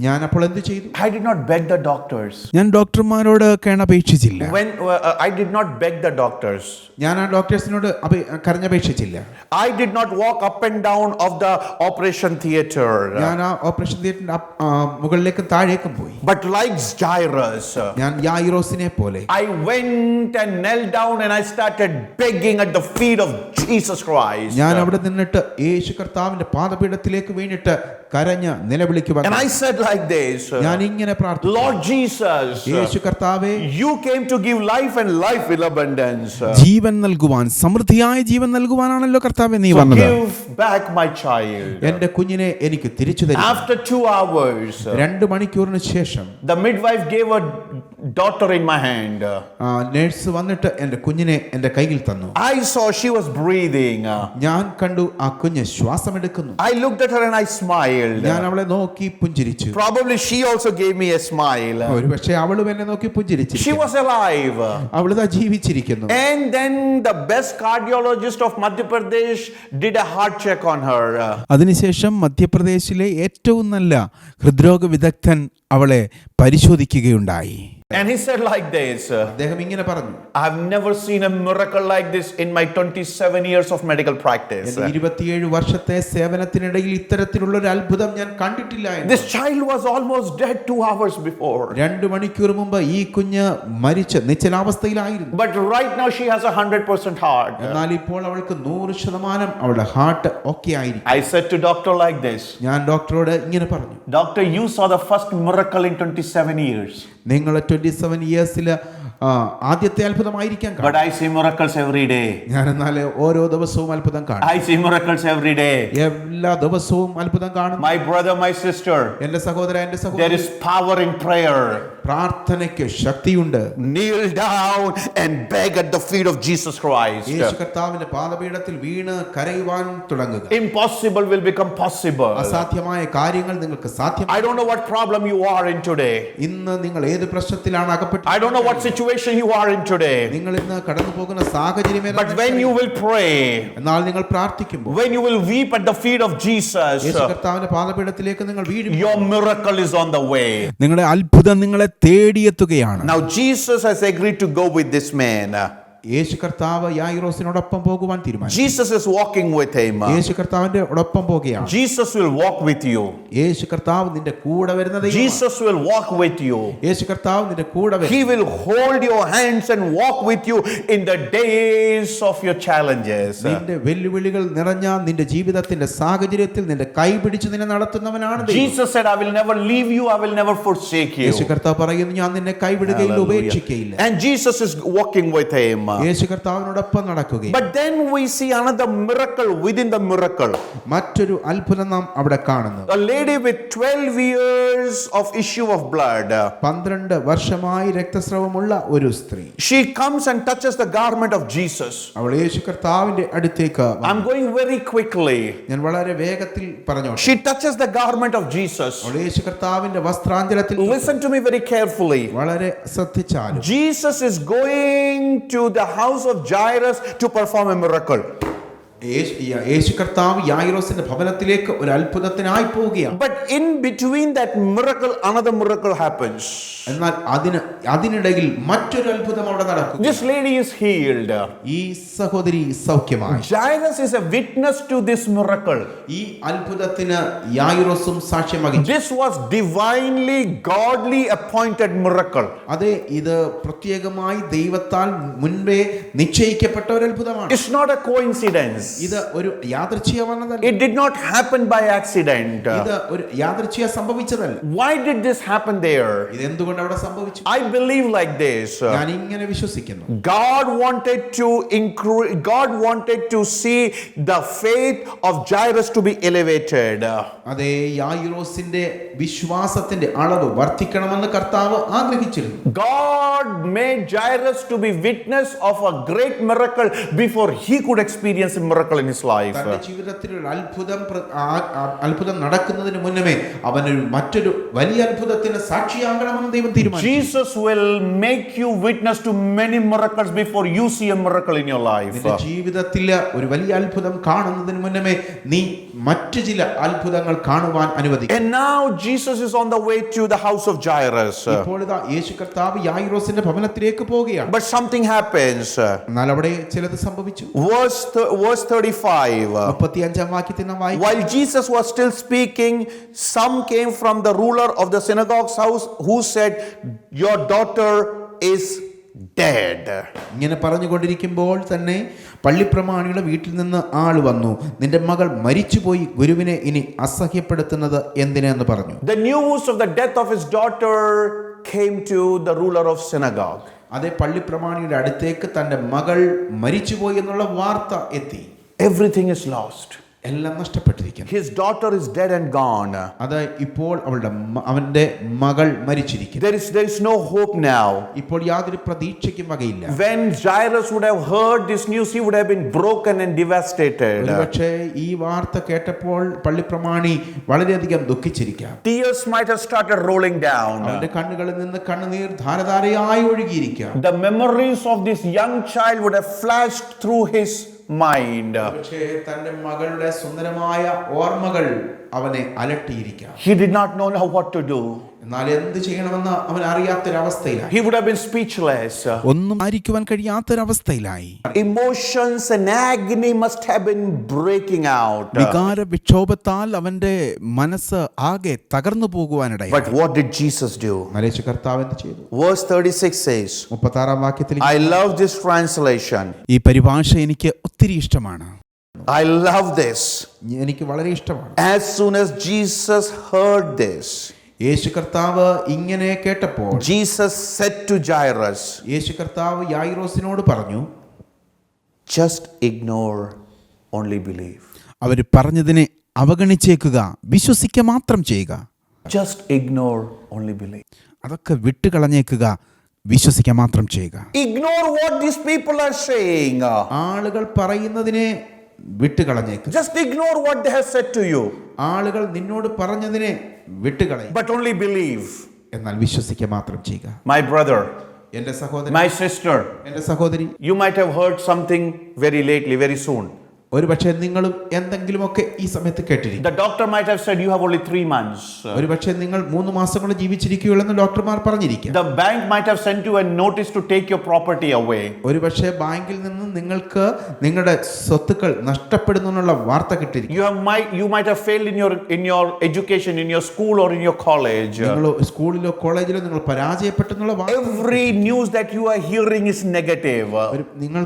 ഞാൻ അപ്പോൾ എന്ത് ചെയ്തു? I did not beg the doctors. ഞാൻ ഡോക്ടർമാരോട് കേണപേക്ഷിച്ചില്ല. When I did not beg the doctors. ഞാൻ ആ ഡോക്ടേഴ്സിനോട് കരഞ്ഞപേക്ഷിച്ചില്ല. I did not walk up and down of the operation theater. ഞാൻ ആ ഓപ്പറേഷൻ തിയേറ്ററിന്റെ മുകളിലേക്കും താഴേക്കും പോയി. But like Jairus, ഞാൻ യായിറോസിനെ പോലെ I went and knelt down and I started begging at the feet of Jesus Christ. ഞാൻ അവിടെ നിന്നിട്ട് യേശു കർത്താവിന്റെ പാദപീഠത്തിലേക്ക് വീണിട്ട് കരഞ്ഞ് നിലവിളിക്കുവാൻ. And I said like this. ഞാൻ ഇങ്ങനെ പ്രാർത്ഥിച്ചു, Lord Jesus, യേശു കർത്താവേ, you came to give life and life in abundance. ജീവൻ നൽകുവാൻ, സമൃദ്ധിയായ ജീവൻ നൽകുവാനാണല്ലോ കർത്താവേ നീ വന്നത്. Give back my child. എൻ്റെ കുഞ്ഞിനെ എനിക്ക് തിരിച്ചു തരിക. After 2 hours, 2 മണിക്കൂറിന് ശേഷം the midwife gave a daughter in my hand. Nurse വന്നിട്ട് എൻ്റെ കുഞ്ഞിനെ എൻ്റെ കയ്യിൽ തന്നു. I saw she was breathing. ഞാൻ കണ്ടു ആ കുഞ്ഞ് ശ്വാസമെടുക്കുന്നു. I looked at her and I smiled. ഞാൻ അവളെ നോക്കി പുഞ്ചിരിച്ചു. Probably she also gave me a smile. ഒരുപക്ഷേ അവളും എന്നെ നോക്കി പുഞ്ചിരിച്ചു. She was alive. അവളിതാ ജീവിച്ചിരിക്കുന്നു. And then the best cardiologist of Madhya Pradesh did a heart check on her. അതിനുശേഷം മധ്യപ്രദേശിലെ ഏറ്റവും നല്ല ഹൃദ്രോഗ വിദഗ്ധൻ അവളെ പരിശോധിക്കുകയുണ്ടായി. And he said like this. അദ്ദേഹം ഇങ്ങനെ പറഞ്ഞു, I have never seen a miracle like this in my 27 years of medical practice. 27 വർഷത്തെ സേവനത്തിനിടയിൽ ഇത്തരത്തിലുള്ള ഒരു അത്ഭുതം ഞാൻ കണ്ടിട്ടില്ല. This child was almost dead 2 hours before. 2 മണിക്കൂർ മുമ്പ് ഈ കുഞ്ഞ് മരിച്ച് നിശ്ചലാവസ്ഥയിലായിരുന്നു. But right now she has 100% heart. എന്നാൽ ഇപ്പോൾ അവൾക്ക് 100% അവളുടെ ഹാർട്ട് ഓക്കെ ആയിരിക്കും. I said to doctor like this. ഞാൻ ഡോക്ടറോട് ഇങ്ങനെ പറഞ്ഞു, Doctor, you saw the first miracle in 27 years. നിങ്ങൾ 27 ഇയേഴ്സിൽ ആദ്യത്തെ അത്ഭുതമായിരിക്കാം. But I see miracles every day. ഞാൻ എന്നാൽ ഓരോ ദിവസവും അത്ഭുതം കാണും. I see miracles every day. എല്ലാ ദിവസവും അത്ഭുതം കാണും. My brother, my sister, എൻ്റെ സഹോദര, എൻ്റെ there സഹോദരി, is power in prayer. പ്രാർത്ഥനയ്ക്ക് ശക്തിയുണ്ട്. Kneel down and beg at the feet of Jesus Christ. യേശു കർത്താവിന്റെ പാദപീഠത്തിൽ വീണ് കരയുവാൻ തുടങ്ങുക. Impossible will become possible. അസാധ്യമായ കാര്യങ്ങൾ നിങ്ങൾക്ക് സാധ്യം. I don't know what problem you are in today. ഇന്ന് നിങ്ങൾ ഏത് പ്രശ്നത്തിലാണ് അകപ്പെട്ടത്? I don't know what situation you are in today. നിങ്ങൾ ഇന്ന് കടന്നു പോകുന്ന സാഹചര്യം ഏതാണെന്ന് But when you will pray, എന്നാൽ നിങ്ങൾ പ്രാർത്ഥിക്കുമ്പോൾ, when you will weep at the feet of Jesus, യേശു കർത്താവിന്റെ പാദപീഠത്തിലേക്ക് നിങ്ങൾ വീഴും. your miracle is on the way. നിങ്ങളുടെ അത്ഭുതം നിങ്ങളെ തേടിയെത്തുകയാണ്. Now Jesus has agreed to go with this man. യേശു കർത്താവ് യായിറോസിനോടൊപ്പം പോകുവാൻ തീരുമാനിച്ചു. Jesus is walking with him. യേശു കർത്താവിന്റെ ഒപ്പം പോകുകയാണ്. Jesus will walk with you. യേശു കർത്താവ് നിന്റെ കൂടെ വരുന്ന ദൈവമാണ്. Jesus will walk with you. യേശു കർത്താവ് നിന്റെ കൂടെ വരും. He will hold your hands and walk with you in the days of your challenges. നിന്റെ വെല്ലുവിളികൾ നിറഞ്ഞ നിന്റെ ജീവിതത്തിന്റെ സാഹചര്യത്തിൽ നിന്റെ കൈ പിടിച്ച് നിന്നെ നടത്തുന്നവനാണ് ദൈവം. Jesus said, I will never leave you, I will never forsake you. യേശു കർത്താവ് പറയുന്നു, ഞാൻ നിന്നെ കൈവിടുകയില്ല, ഉപേക്ഷിക്കുകയില്ല. And Jesus is walking with him. യേശു കർത്താവിനോടൊപ്പം നടക്കുകയും But then we see another miracle within the miracle. മറ്റൊരു അത്ഭുതം നാം അവിടെ കാണുന്നു. A lady with 12 years of issue of blood. 12 വർഷമായി രക്തസ്രവമുള്ള ഒരു സ്ത്രീ. She comes and touches the garment of Jesus. അവൾ യേശു കർത്താവിന്റെ അടുത്തേക്ക് I'm going very quickly. ഞാൻ വളരെ വേഗത്തിൽ പറഞ്ഞു. She touches the garment of Jesus. അവൾ യേശു കർത്താവിന്റെ വസ്ത്രാഞ്ചലത്തിൽ Listen to me very carefully. വളരെ ശ്രദ്ധിച്ചാലും Jesus is going to the house of Jairus to perform a miracle. യേശു കർത്താവ് യായിറോസിന്റെ ഭവനത്തിലേക്ക് ഒരു അത്ഭുതത്തിനായി പോവുകയാണ്. But in between that miracle, another miracle happens. എന്നാൽ അതിനിടയിൽ മറ്റൊരു അത്ഭുതം അവിടെ നടക്കും. This lady is healed. ഈ സഹോദരി സൗഖ്യമായി. Jairus is a witness to this miracle. ഈ അത്ഭുതത്തിന് യായിറോസും സാക്ഷ്യം വഹിച്ചു. This was divinely, godly appointed miracle. അതെ, ഇത് പ്രത്യേകമായി ദൈവത്താൽ മുൻപേ നിശ്ചയിക്കപ്പെട്ട ഒരു അത്ഭുതമാണ്. It's not a coincidence. ഇത് ഒരു യാദൃച്ഛികമാണതല്ല. It did not happen by accident. ഇത് ഒരു യാദൃച്ഛിക സംഭവിച്ചതല്ല. Why did this happen there? ഇത് എന്തുകൊണ്ട് അവിടെ സംഭവിച്ചു? I believe like this. ഞാൻ ഇങ്ങനെ വിശ്വസിക്കുന്നു. God wanted to see the faith of Jairus to be elevated. അതെ, യായിറോസിന്റെ വിശ്വാസത്തിന്റെ അളവ് വർദ്ധിക്കണമെന്ന് കർത്താവ് ആഗ്രഹിച്ചിരുന്നു. God made Jairus to be witness of a great miracle before he could experience a miracle in his life. തന്റെ ജീവിതത്തിൽ ഒരു അത്ഭുതം നടക്കുന്നതിന് മുന്നമേ അവനൊരു മറ്റൊരു വലിയ അത്ഭുതത്തിന് സാക്ഷിയാകണമെന്ന് ദൈവം തീരുമാനിച്ചു. Jesus will make you witness to many miracles before you see a miracle in your life. നിന്റെ ജീവിതത്തിൽ ഒരു വലിയ അത്ഭുതം കാണുന്നതിന് മുന്നമേ നീ മറ്റു ചില അത്ഭുതങ്ങൾ കാണുവാൻ അനുവദിക്കും. And now Jesus is on the way to the house of Jairus. ഇപ്പോൾ ഇതാ യേശു കർത്താവ് യായിറോസിന്റെ ഭവനത്തിലേക്ക് പോവുകയാണ്. But something happens. എന്നാൽ അവിടെ ചിലത് സംഭവിച്ചു. Verse 35. 35 വാക്യത്തിൽ നാം വായിക്കും. While Jesus was still speaking, some came from the ruler of the synagogue's house who said, "Your daughter is dead." ഇങ്ങനെ പറഞ്ഞുകൊണ്ടിരിക്കുമ്പോൾ തന്നെ പള്ളിപ്രമാണിയുടെ വീട്ടിൽ നിന്ന് ആൾ വന്നു. നിന്റെ മകൾ മരിച്ചുപോയി, ഗുരുവിനെ ഇനി അസഹ്യപ്പെടുത്തുന്നത് എന്തിനെന്ന് പറഞ്ഞു. The news of the death of his daughter came to the ruler of synagogue. അതേ, പള്ളിപ്രമാണിയുടെ അടുത്തേക്ക് തന്റെ മകൾ മരിച്ചുപോയി എന്നുള്ള വാർത്ത എത്തി. Everything is lost. എല്ലാം നഷ്ടപ്പെട്ടിരിക്കുന്നു. His daughter is dead and gone. അത് ഇപ്പോൾ അവന്റെ മകൾ മരിച്ചിരിക്കുന്നു. There is no hope now. ഇപ്പോൾ യാതൊരു പ്രതീക്ഷയ്ക്കും വകയില്ല. When Jairus would have heard this news, he would have been broken and devastated. ഒരുപക്ഷേ ഈ വാർത്ത കേട്ടപ്പോൾ പള്ളിപ്രമാണി വളരെയധികം ദുഃഖിച്ചിരിക്കാം. Tears might have started rolling down. അവന്റെ കണ്ണുകളിൽ നിന്ന് കണ്ണുനീർ ധാരധാരയായി ഒഴുകിയിരിക്കാം. The memories of this young child would have flashed through his mind. പക്ഷേ തന്റെ മകളുടെ സുന്ദരമായ ഓർമ്മകൾ അവനെ അലട്ടിയിരിക്കാം. He did not know now what to do. എന്നാൽ എന്ത് ചെയ്യണമെന്ന് അവൻ അറിയാത്തൊരവസ്ഥയിലായി. He would have been speechless. ഒന്നും ആയിരിക്കുവാൻ കഴിയാത്തൊരവസ്ഥയിലായി. Emotions and agony must have been breaking out. വികാര വിക്ഷോഭത്താൽ അവന്റെ മനസ്സ് ആകെ തകർന്നു പോകുവാനിടയായി. But what did Jesus do? യേശു കർത്താവ് എന്ത് ചെയ്തു? Verse 36 says, 36 വാക്യത്തിൽ I love this translation. ഈ പരിഭാഷ എനിക്ക് ഒത്തിരി ഇഷ്ടമാണ്. I love this. എനിക്ക് വളരെ ഇഷ്ടമാണ്. As soon as Jesus heard this, യേശു കർത്താവ് ഇങ്ങനെ കേട്ടപ്പോൾ Jesus said to Jairus, യേശു കർത്താവ് യായിറോസിനോട് പറഞ്ഞു, just ignore, only believe. അവർ പറഞ്ഞതിനെ അവഗണിച്ചേക്കുക, വിശ്വസിക്കുക മാത്രം ചെയ്യുക. Just ignore, only believe. അതൊക്കെ വിട്ടുകളഞ്ഞേക്കുക, വിശ്വസിക്കുക മാത്രം ചെയ്യുക. Ignore what these people are saying. ആളുകൾ പറയുന്നതിനെ വിട്ടുകളഞ്ഞേക്കുക. Just ignore what they have said to you. ആളുകൾ നിന്നോട് പറഞ്ഞതിനെ വിട്ടുകളയുക, But only believe. എന്നാൽ വിശ്വസിക്കുക മാത്രം ചെയ്യുക. My brother, എന്റെ സഹോദരൻ, my sister, എന്റെ സഹോദരി, you might have heard something very lately, very soon. ഒരുപക്ഷെ നിങ്ങളും എന്തെങ്കിലുമൊക്കെ ഈ സമയത്ത് കേട്ടിരിക്കും. The doctor might have said you have only 3 months. ഒരുപക്ഷെ നിങ്ങൾ 3 മാസം കൊണ്ട് ജീവിച്ചിരിക്കുകയുള്ളെന്ന് ഡോക്ടർമാർ പറഞ്ഞിരിക്കും. The bank might have sent you a notice to take your property away. ഒരുപക്ഷെ ബാങ്കിൽ നിന്ന് നിങ്ങൾക്ക് നിങ്ങളുടെ സ്വത്തുക്കൾ നഷ്ടപ്പെടുന്നുള്ള വാർത്ത കിട്ടിയിരിക്കും. You might have failed in your education, in your school or in your college. നിങ്ങൾ സ്കൂളിലോ കോളേജിലോ നിങ്ങൾ പരാജയപ്പെട്ടെന്നുള്ള വാർത്ത. Every news that you are hearing is negative. നിങ്ങൾ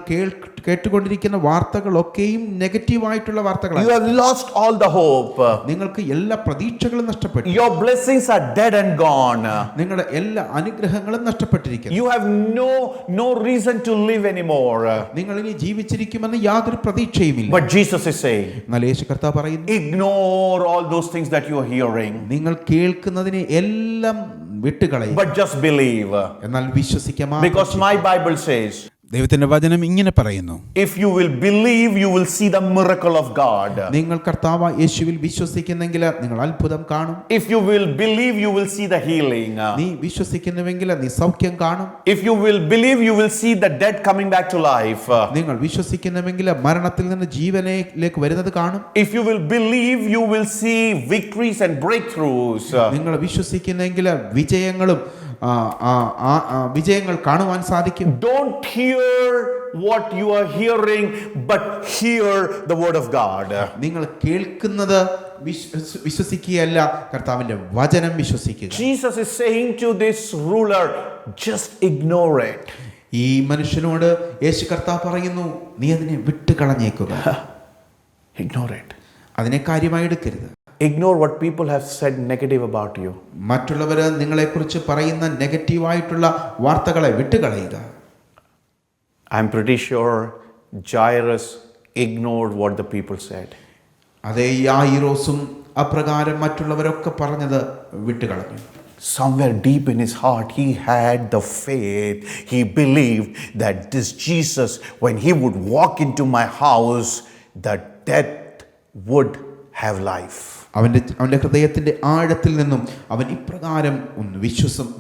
കേട്ടുകൊണ്ടിരിക്കുന്ന വാർത്തകളൊക്കെയും നെഗറ്റീവായിട്ടുള്ള വാർത്തകളാണ്. You have lost all the hope. നിങ്ങൾക്ക് എല്ലാ പ്രതീക്ഷകളും നഷ്ടപ്പെട്ടു. Your blessings are dead and gone. നിങ്ങളുടെ എല്ലാ അനുഗ്രഹങ്ങളും നഷ്ടപ്പെട്ടിരിക്കുന്നു. You have no reason to live anymore. നിങ്ങൾ ഇനി ജീവിച്ചിരിക്കുമെന്ന് യാതൊരു പ്രതീക്ഷയുമില്ല. But Jesus is saying, എന്നാൽ യേശു കർത്താവ് പറയുന്നു, ignore all those things that you are hearing, നിങ്ങൾ കേൾക്കുന്നതിനെ എല്ലാം വിട്ടുകളയും, but just believe. എന്നാൽ വിശ്വസിക്കാം. Because my Bible says, ദൈവത്തിന്റെ വചനം ഇങ്ങനെ പറയുന്നു, if you will believe, you will see the miracle of God. നിങ്ങൾ കർത്താവ് യേശുവിൽ വിശ്വസിക്കുന്നെങ്കിൽ നിങ്ങൾ അത്ഭുതം കാണും. If you will believe, you will see the healing. നീ വിശ്വസിക്കുന്നുവെങ്കിൽ നീ സൗഖ്യം കാണും. If you will believe, you will see the dead coming back to life. നിങ്ങൾ വിശ്വസിക്കുന്നുവെങ്കിൽ മരണത്തിൽ നിന്ന് ജീവനിലേക്ക് വരുന്നത് കാണും. If you will believe, you will see victories and breakthroughs. നിങ്ങൾ വിശ്വസിക്കുന്നെങ്കിൽ വിജയങ്ങൾ കാണുവാൻ സാധിക്കും. Don't hear what you are hearing, but hear the word of God. നിങ്ങൾ കേൾക്കുന്നത് വിശ്വസിക്കുകയല്ല, കർത്താവിന്റെ വചനം വിശ്വസിക്കുക. Jesus is saying to this ruler, just ignore it. ഈ മനുഷ്യനോട് യേശു കർത്താവ് പറയുന്നു, നീ അതിനെ വിട്ടുകളഞ്ഞേക്കുക. Ignore it. അതിനെ കാര്യമായി എടുക്കരുത്. Ignore what people have said negative about you. മറ്റുള്ളവർ നിങ്ങളെക്കുറിച്ച് പറയുന്ന നെഗറ്റീവായിട്ടുള്ള വാർത്തകളെ വിട്ടുകളയുക. I'm pretty sure Jairus ignored what the people said. അതേ യായിറോസും അപ്രകാരം മറ്റുള്ളവരൊക്കെ പറഞ്ഞത് വിട്ടുകളഞ്ഞു. Somewhere deep in his heart, he had the faith. He believed that this Jesus, when he would walk into my house, the death would have life. അവൻ്റെ ഹൃദയത്തിൻ്റെ ആഴത്തിൽ നിന്നും അവൻ ഇപ്രകാരം ഒന്ന്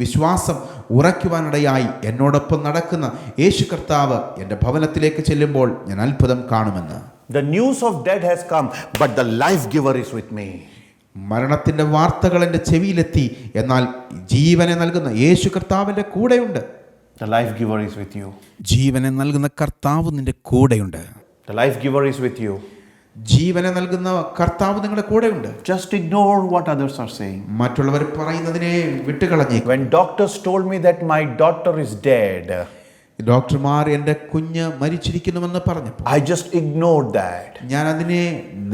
വിശ്വാസം ഉറയ്ക്കുവാനിടയായി, എന്നോടൊപ്പം നടക്കുന്ന യേശു കർത്താവ് എൻ്റെ ഭവനത്തിലേക്ക് ചെല്ലുമ്പോൾ ഞാൻ അത്ഭുതം കാണുമെന്ന്. The news of death has come, but the life giver is with me. മരണത്തിൻ്റെ വാർത്തകൾ എൻ്റെ ചെവിയിലെത്തി, എന്നാൽ ജീവനെ നൽകുന്ന യേശു കർത്താവിൻ്റെ കൂടെയുണ്ട്. The life giver is with you. ജീവനെ നൽകുന്ന കർത്താവ് നിന്റെ കൂടെയുണ്ട്. The life giver is with you. ജീവനെ നൽകുന്ന കർത്താവ് നിങ്ങളുടെ കൂടെയുണ്ട്. Just ignore what others are saying. മറ്റുള്ളവർ പറയുന്നതിനെ വിട്ടുകളഞ്ഞേക്കും. When doctors told me that my daughter is dead, ഡോക്ടർമാർ എൻ്റെ കുഞ്ഞ് മരിച്ചിരിക്കുന്നുവെന്ന് പറഞ്ഞപ്പോൾ I just ignored that. ഞാൻ അതിനെ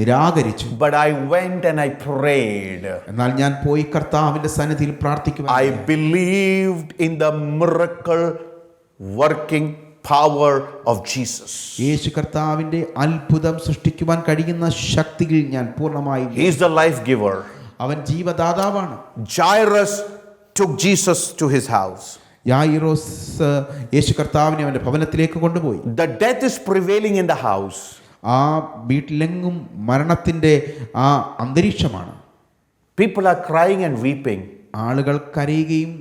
നിരാകരിച്ചു. But I went and I prayed. എന്നാൽ ഞാൻ പോയി കർത്താവിന്റെ സന്നിധിയിൽ പ്രാർത്ഥിക്കുവാൻ I believed in the miracle working power of Jesus. യേശു കർത്താവിന്റെ അത്ഭുതം സൃഷ്ടിക്കുവാൻ കഴിയുന്ന ശക്തിയിൽ ഞാൻ പൂർണ്ണമായി. He is the life giver. അവൻ ജീവദാതാവാണ്. Jairus took Jesus to his house. യായിറോസ് യേശു കർത്താവിനെ അവന്റെ ഭവനത്തിലേക്ക് കൊണ്ടുപോയി. The death is prevailing in the house. ആ വീട്ടിലെങ്ങും മരണത്തിന്റെ ആ അന്തരീക്ഷമാണ്. People are crying and weeping. ആളുകൾ കരയുകയും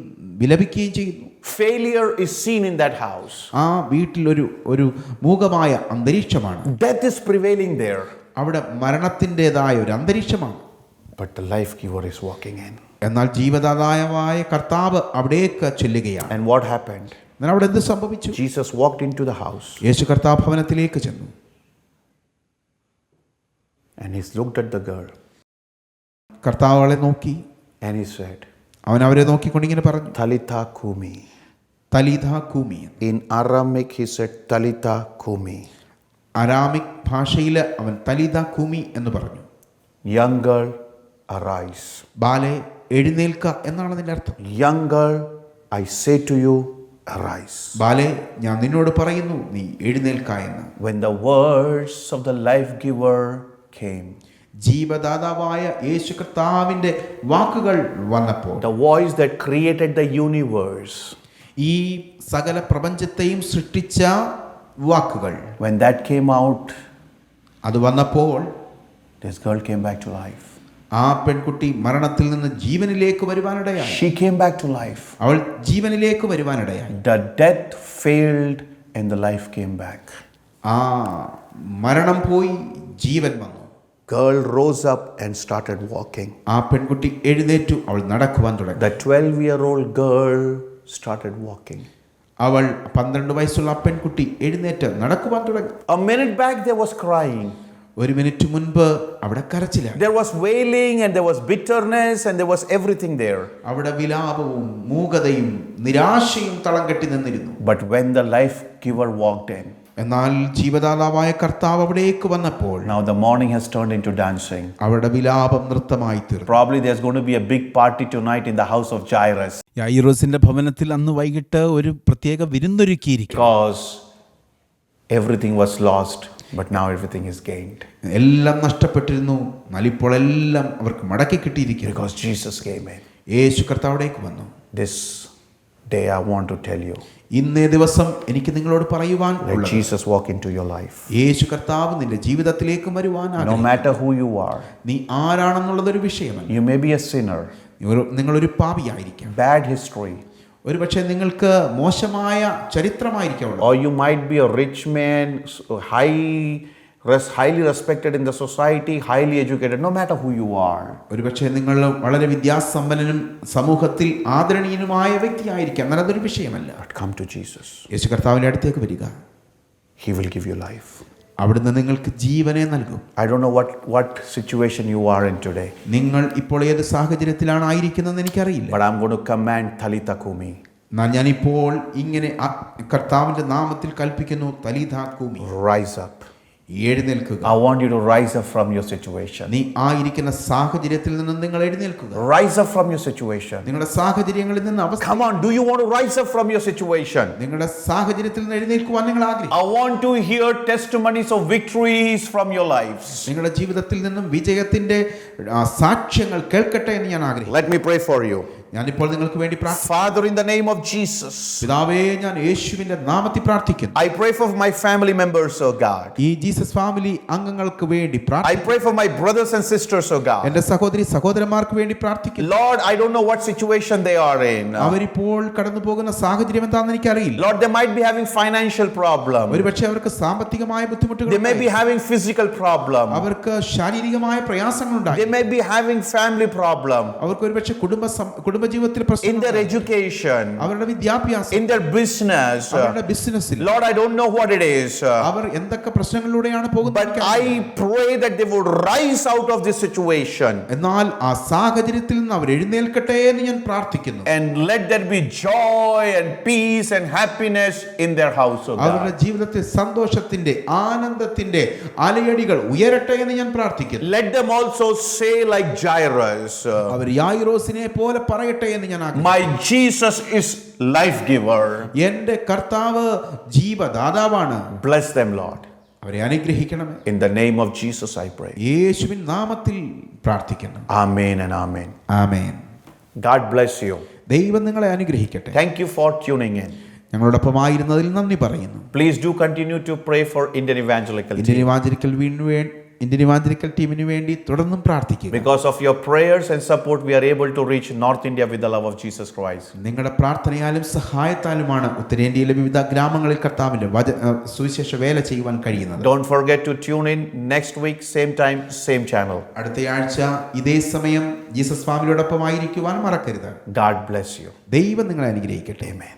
വിലപിക്കുകയും ചെയ്യുന്നു. Failure is seen in that house. ആ വീട്ടിൽ ഒരു മൂകമായ അന്തരീക്ഷമാണ്. Death is prevailing there. അവിടെ മരണത്തിൻ്റെതായ ഒരു അന്തരീക്ഷമാണ്. But the life giver is walking in. എന്നാൽ ജീവദാതാവായ കർത്താവ് അവിടേക്ക് ചെല്ലുകയാണ്. And what happened? എന്നാൽ അവിടെ എന്ത് സംഭവിച്ചു? Jesus walked into the house യേശു കർത്താവ് ഭവനത്തിലേക്ക് ചെന്നു. and he looked at the girl കർത്താവ് അവളെ നോക്കി. and he said, അവൻ അവരെ നോക്കിക്കൊണ്ടിങ്ങനെ പറഞ്ഞു, Talitha kumi. തലീഥ കൂമി. In Aramaic he said, Talitha kumi. Aramaic ഭാഷയിൽ അവൻ തലീഥ കൂമി എന്ന് പറഞ്ഞു. Young girl, arise. ബാലെ എഴുന്നേൽക്ക എന്നാണ് അതിൻ്റെ അർത്ഥം. Young girl, I say to you, arise. Ballet ഞാൻ നിന്നോട് പറയുന്നു, നീ എഴുന്നേൽക്ക എന്ന്. When the words of the life giver came, ജീവദാതാവായ യേശു കർത്താവിന്റെ വാക്കുകൾ വന്നപ്പോൾ, the voice that created the universe, ഈ സകല പ്രപഞ്ചത്തെയും സൃഷ്ടിച്ച വാക്കുകൾ, when that came out, അത് വന്നപ്പോൾ this girl came back to life. ആ പെൺകുട്ടി മരണത്തിൽ നിന്ന് ജീവനിലേക്ക് വരുവാനിടയായി. She came back to life. അവൾ ജീവനിലേക്ക് വരുവാനിടയായി. The death failed and the life came back. ആ മരണം പോയി, ജീവൻ വന്നു. Girl rose up and started walking. ആ പെൺകുട്ടി എഴുന്നേറ്റു, അവൾ നടക്കുവാൻ തുടങ്ങി. The 12-year-old girl started walking. അവൾ 12 വയസ്സുള്ള ആ പെൺകുട്ടി എഴുന്നേറ്റ് നടക്കുവാൻ തുടങ്ങി. A minute back there was crying. ഒരു മിനിറ്റ് മുൻപ് അവിടെ കരച്ചിലാണ്. There was wailing and there was bitterness and there was everything there. അവിടെ വിലാപവും മൂകതയും നിരാശയും തളം കെട്ടി നിന്നിരുന്നു. But when the life giver walked in, എന്നാൽ ജീവദാതാവായ കർത്താവ് അവിടേക്ക് വന്നപ്പോൾ Now the mourning has turned into dancing. അവരുടെ വിലാപം നൃത്തമായി തീർന്നു. Probably there's going to be a big party tonight in the house of Jairus, യായിറോസിന്റെ ഭവനത്തിൽ അന്ന് വൈകിട്ട് ഒരു പ്രത്യേക വിരുന്നൊരുക്കിയിരിക്കും. because everything was lost, but now everything is gained. എല്ലാം നഷ്ടപ്പെട്ടിരുന്നു, എന്നാൽ ഇപ്പോൾ എല്ലാം അവർക്ക് മടക്കി കിട്ടിയിരിക്കുന്നു. Because Jesus came in. യേശു കർത്താവിടേക്ക് വന്നു. This day I want to tell you, ഇന്നേ ദിവസം എനിക്ക് നിങ്ങളോട് പറയുവാൻ let ഉള്ളത്, Jesus walk into your life. യേശു കർത്താവ് നിന്റെ ജീവിതത്തിലേക്ക് വരുവാൻ No ആഗ്രഹിക്കുന്നു. matter who you are, നീ ആരാണെന്നുള്ളതൊരു വിഷയമല്ല. you may be a sinner, നിങ്ങളൊരു പാപിയായിരിക്കാം, bad history, ഒരു പക്ഷേ നിങ്ങൾക്ക് മോശമായ ചരിത്രമായിരിക്കാം ഉള്ളത്. or you might be a rich man, highly respected in the society, highly educated. No matter who you are, ഒരു പക്ഷേ നിങ്ങൾ വളരെ വിദ്യാസമ്പന്നനും സമൂഹത്തിൽ ആദരണീയനുമായ വ്യക്തിയായിരിക്കാം, എന്നാൽ അതൊരു വിഷയമല്ല. but come to Jesus. യേശു കർത്താവിൻ്റെ അടുത്തേക്ക് വരിക, He will give you life. അവിടുന്ന് നിങ്ങൾക്ക് ജീവനെ നൽകും. I don't know what situation you are in today, നിങ്ങൾ ഇപ്പോൾ ഏത് സാഹചര്യത്തിലാണ് ആയിരിക്കുന്നതെന്ന് എനിക്കറിയില്ല. but I'm going to command Talitha Kumi. എന്നാൽ ഞാനിപ്പോൾ ഇങ്ങനെ കർത്താവിൻ്റെ നാമത്തിൽ കൽപ്പിക്കുന്നു, തലീഥാ കൂമി, Rise up. എഴുന്നേൽക്കുക. I want you to rise up from your situation. നീ ആയിരിക്കുന്ന സാഹചര്യത്തിൽ നിന്ന് നിങ്ങൾ എഴുന്നേൽക്കുക. Rise up from your situation. നിങ്ങളുടെ സാഹചര്യങ്ങളിൽ നിന്ന് അവസ്ഥ, Come on, do you want to rise up from your situation? നിങ്ങളുടെ സാഹചര്യത്തിൽ നിന്ന് എഴുന്നേൽക്കുവാൻ നിങ്ങൾ ആഗ്രഹിക്കുന്നു. I want to hear testimonies of victories from your lives. നിങ്ങളുടെ ജീവിതത്തിൽ നിന്നും വിജയത്തിന്റെ സാക്ഷ്യങ്ങൾ കേൾക്കട്ടെ എന്ന് ഞാൻ ആഗ്രഹിക്കുന്നു. Let me pray for you. ഞാനിപ്പോൾ നിങ്ങൾക്ക് വേണ്ടി പ്രാർത്ഥിക്കുന്നു. Father, in the name of Jesus, പിതാവേ, ഞാൻ യേശുവിന്റെ നാമത്തിൽ പ്രാർത്ഥിക്കുന്നു. I pray for my family members, oh God. ഈ ജീസസ് ഫാമിലി അംഗങ്ങൾക്ക് വേണ്ടി I പ്രാർത്ഥിക്കുന്നു. pray for my brothers and sisters, oh God. എന്റെ സഹോദരി സഹോദരന്മാർക്ക് വേണ്ടി പ്രാർത്ഥിക്കുന്നു. Lord, I don't know what situation they are in. അവരിപ്പോൾ കടന്നു പോകുന്ന സാഹചര്യം എന്താണെന്ന് എനിക്കറിയില്ല. Lord, they might be having financial problem. ഒരുപക്ഷെ അവർക്ക് സാമ്പത്തികമായ ബുദ്ധിമുട്ടുകൾ They may be having physical problem. അവർക്ക് ശാരീരികമായ പ്രയാസങ്ങൾ ഉണ്ടായി. They may be having family problem. അവർക്ക് ഒരുപക്ഷെ കുടുംബജീവിതത്തിൽ In പ്രശ്നങ്ങൾ, their education, അവരുടെ വിദ്യാഭ്യാസം, in their business. അവരുടെ ബിസിനസ്സിൽ, Lord, I don't know what it is. അവർ എന്തൊക്കെ പ്രശ്നങ്ങളിലൂടെയാണ് പോകുന്നത് But I pray that they would rise out of this situation എന്നാൽ ആ സാഹചര്യത്തിൽ നിന്ന് അവർ എഴുന്നേൽക്കട്ടെ എന്ന് ഞാൻ പ്രാർത്ഥിക്കുന്നു. and let there be joy and peace and happiness in their house, oh അവരുടെ God. ജീവിതത്തിൽ സന്തോഷത്തിന്റെ ആനന്ദത്തിന്റെ അലയടികൾ ഉയരട്ടെ എന്ന് ഞാൻ പ്രാർത്ഥിക്കുന്നു. Let them also say like Jairus, അവർ യായിറോസിനെ പോലെ പറയട്ടെ എന്ന് ഞാൻ ആഗ്രഹിക്കുന്നു. my Jesus is life giver. എന്റെ കർത്താവ് ജീവദാതാവാണ്. Bless them, Lord. അവരെ അനുഗ്രഹിക്കണമേ. In the name of Jesus I pray. യേശുവിൻ നാമത്തിൽ പ്രാർത്ഥിക്കുന്നു. Amen and amen. Amen. God bless you. ദൈവം നിങ്ങളെ അനുഗ്രഹിക്കട്ടെ. Thank you for tuning in. ഞങ്ങളോടൊപ്പം ആയിരുന്നതിൽ നന്ദി പറയുന്നു. Please do continue to pray for Indian Evangelical Team. Indian evangelical ടീമിന് വേണ്ടി തുടർന്നും പ്രാർത്ഥിക്കുക. Because of your prayers and support, we are able to reach North India with the love of Jesus Christ. നിങ്ങളുടെ പ്രാർത്ഥനയാലും സഹായത്താലുമാണ് ഉത്തരേന്ത്യയിലെ വിവിധ ഗ്രാമങ്ങളിൽ കർത്താവിന്റെ സുവിശേഷ വേല ചെയ്യുവാൻ കഴിയുന്നത്. Don't forget to tune in next week, same time, same channel. അടുത്തയാഴ്ച ഇതേ സമയം ജീസസ് ഫാമിലിയോടൊപ്പം ആയിരിക്കുവാൻ മറക്കരുത്. God bless you. ദൈവം നിങ്ങളെ അനുഗ്രഹിക്കട്ടെ. Amen.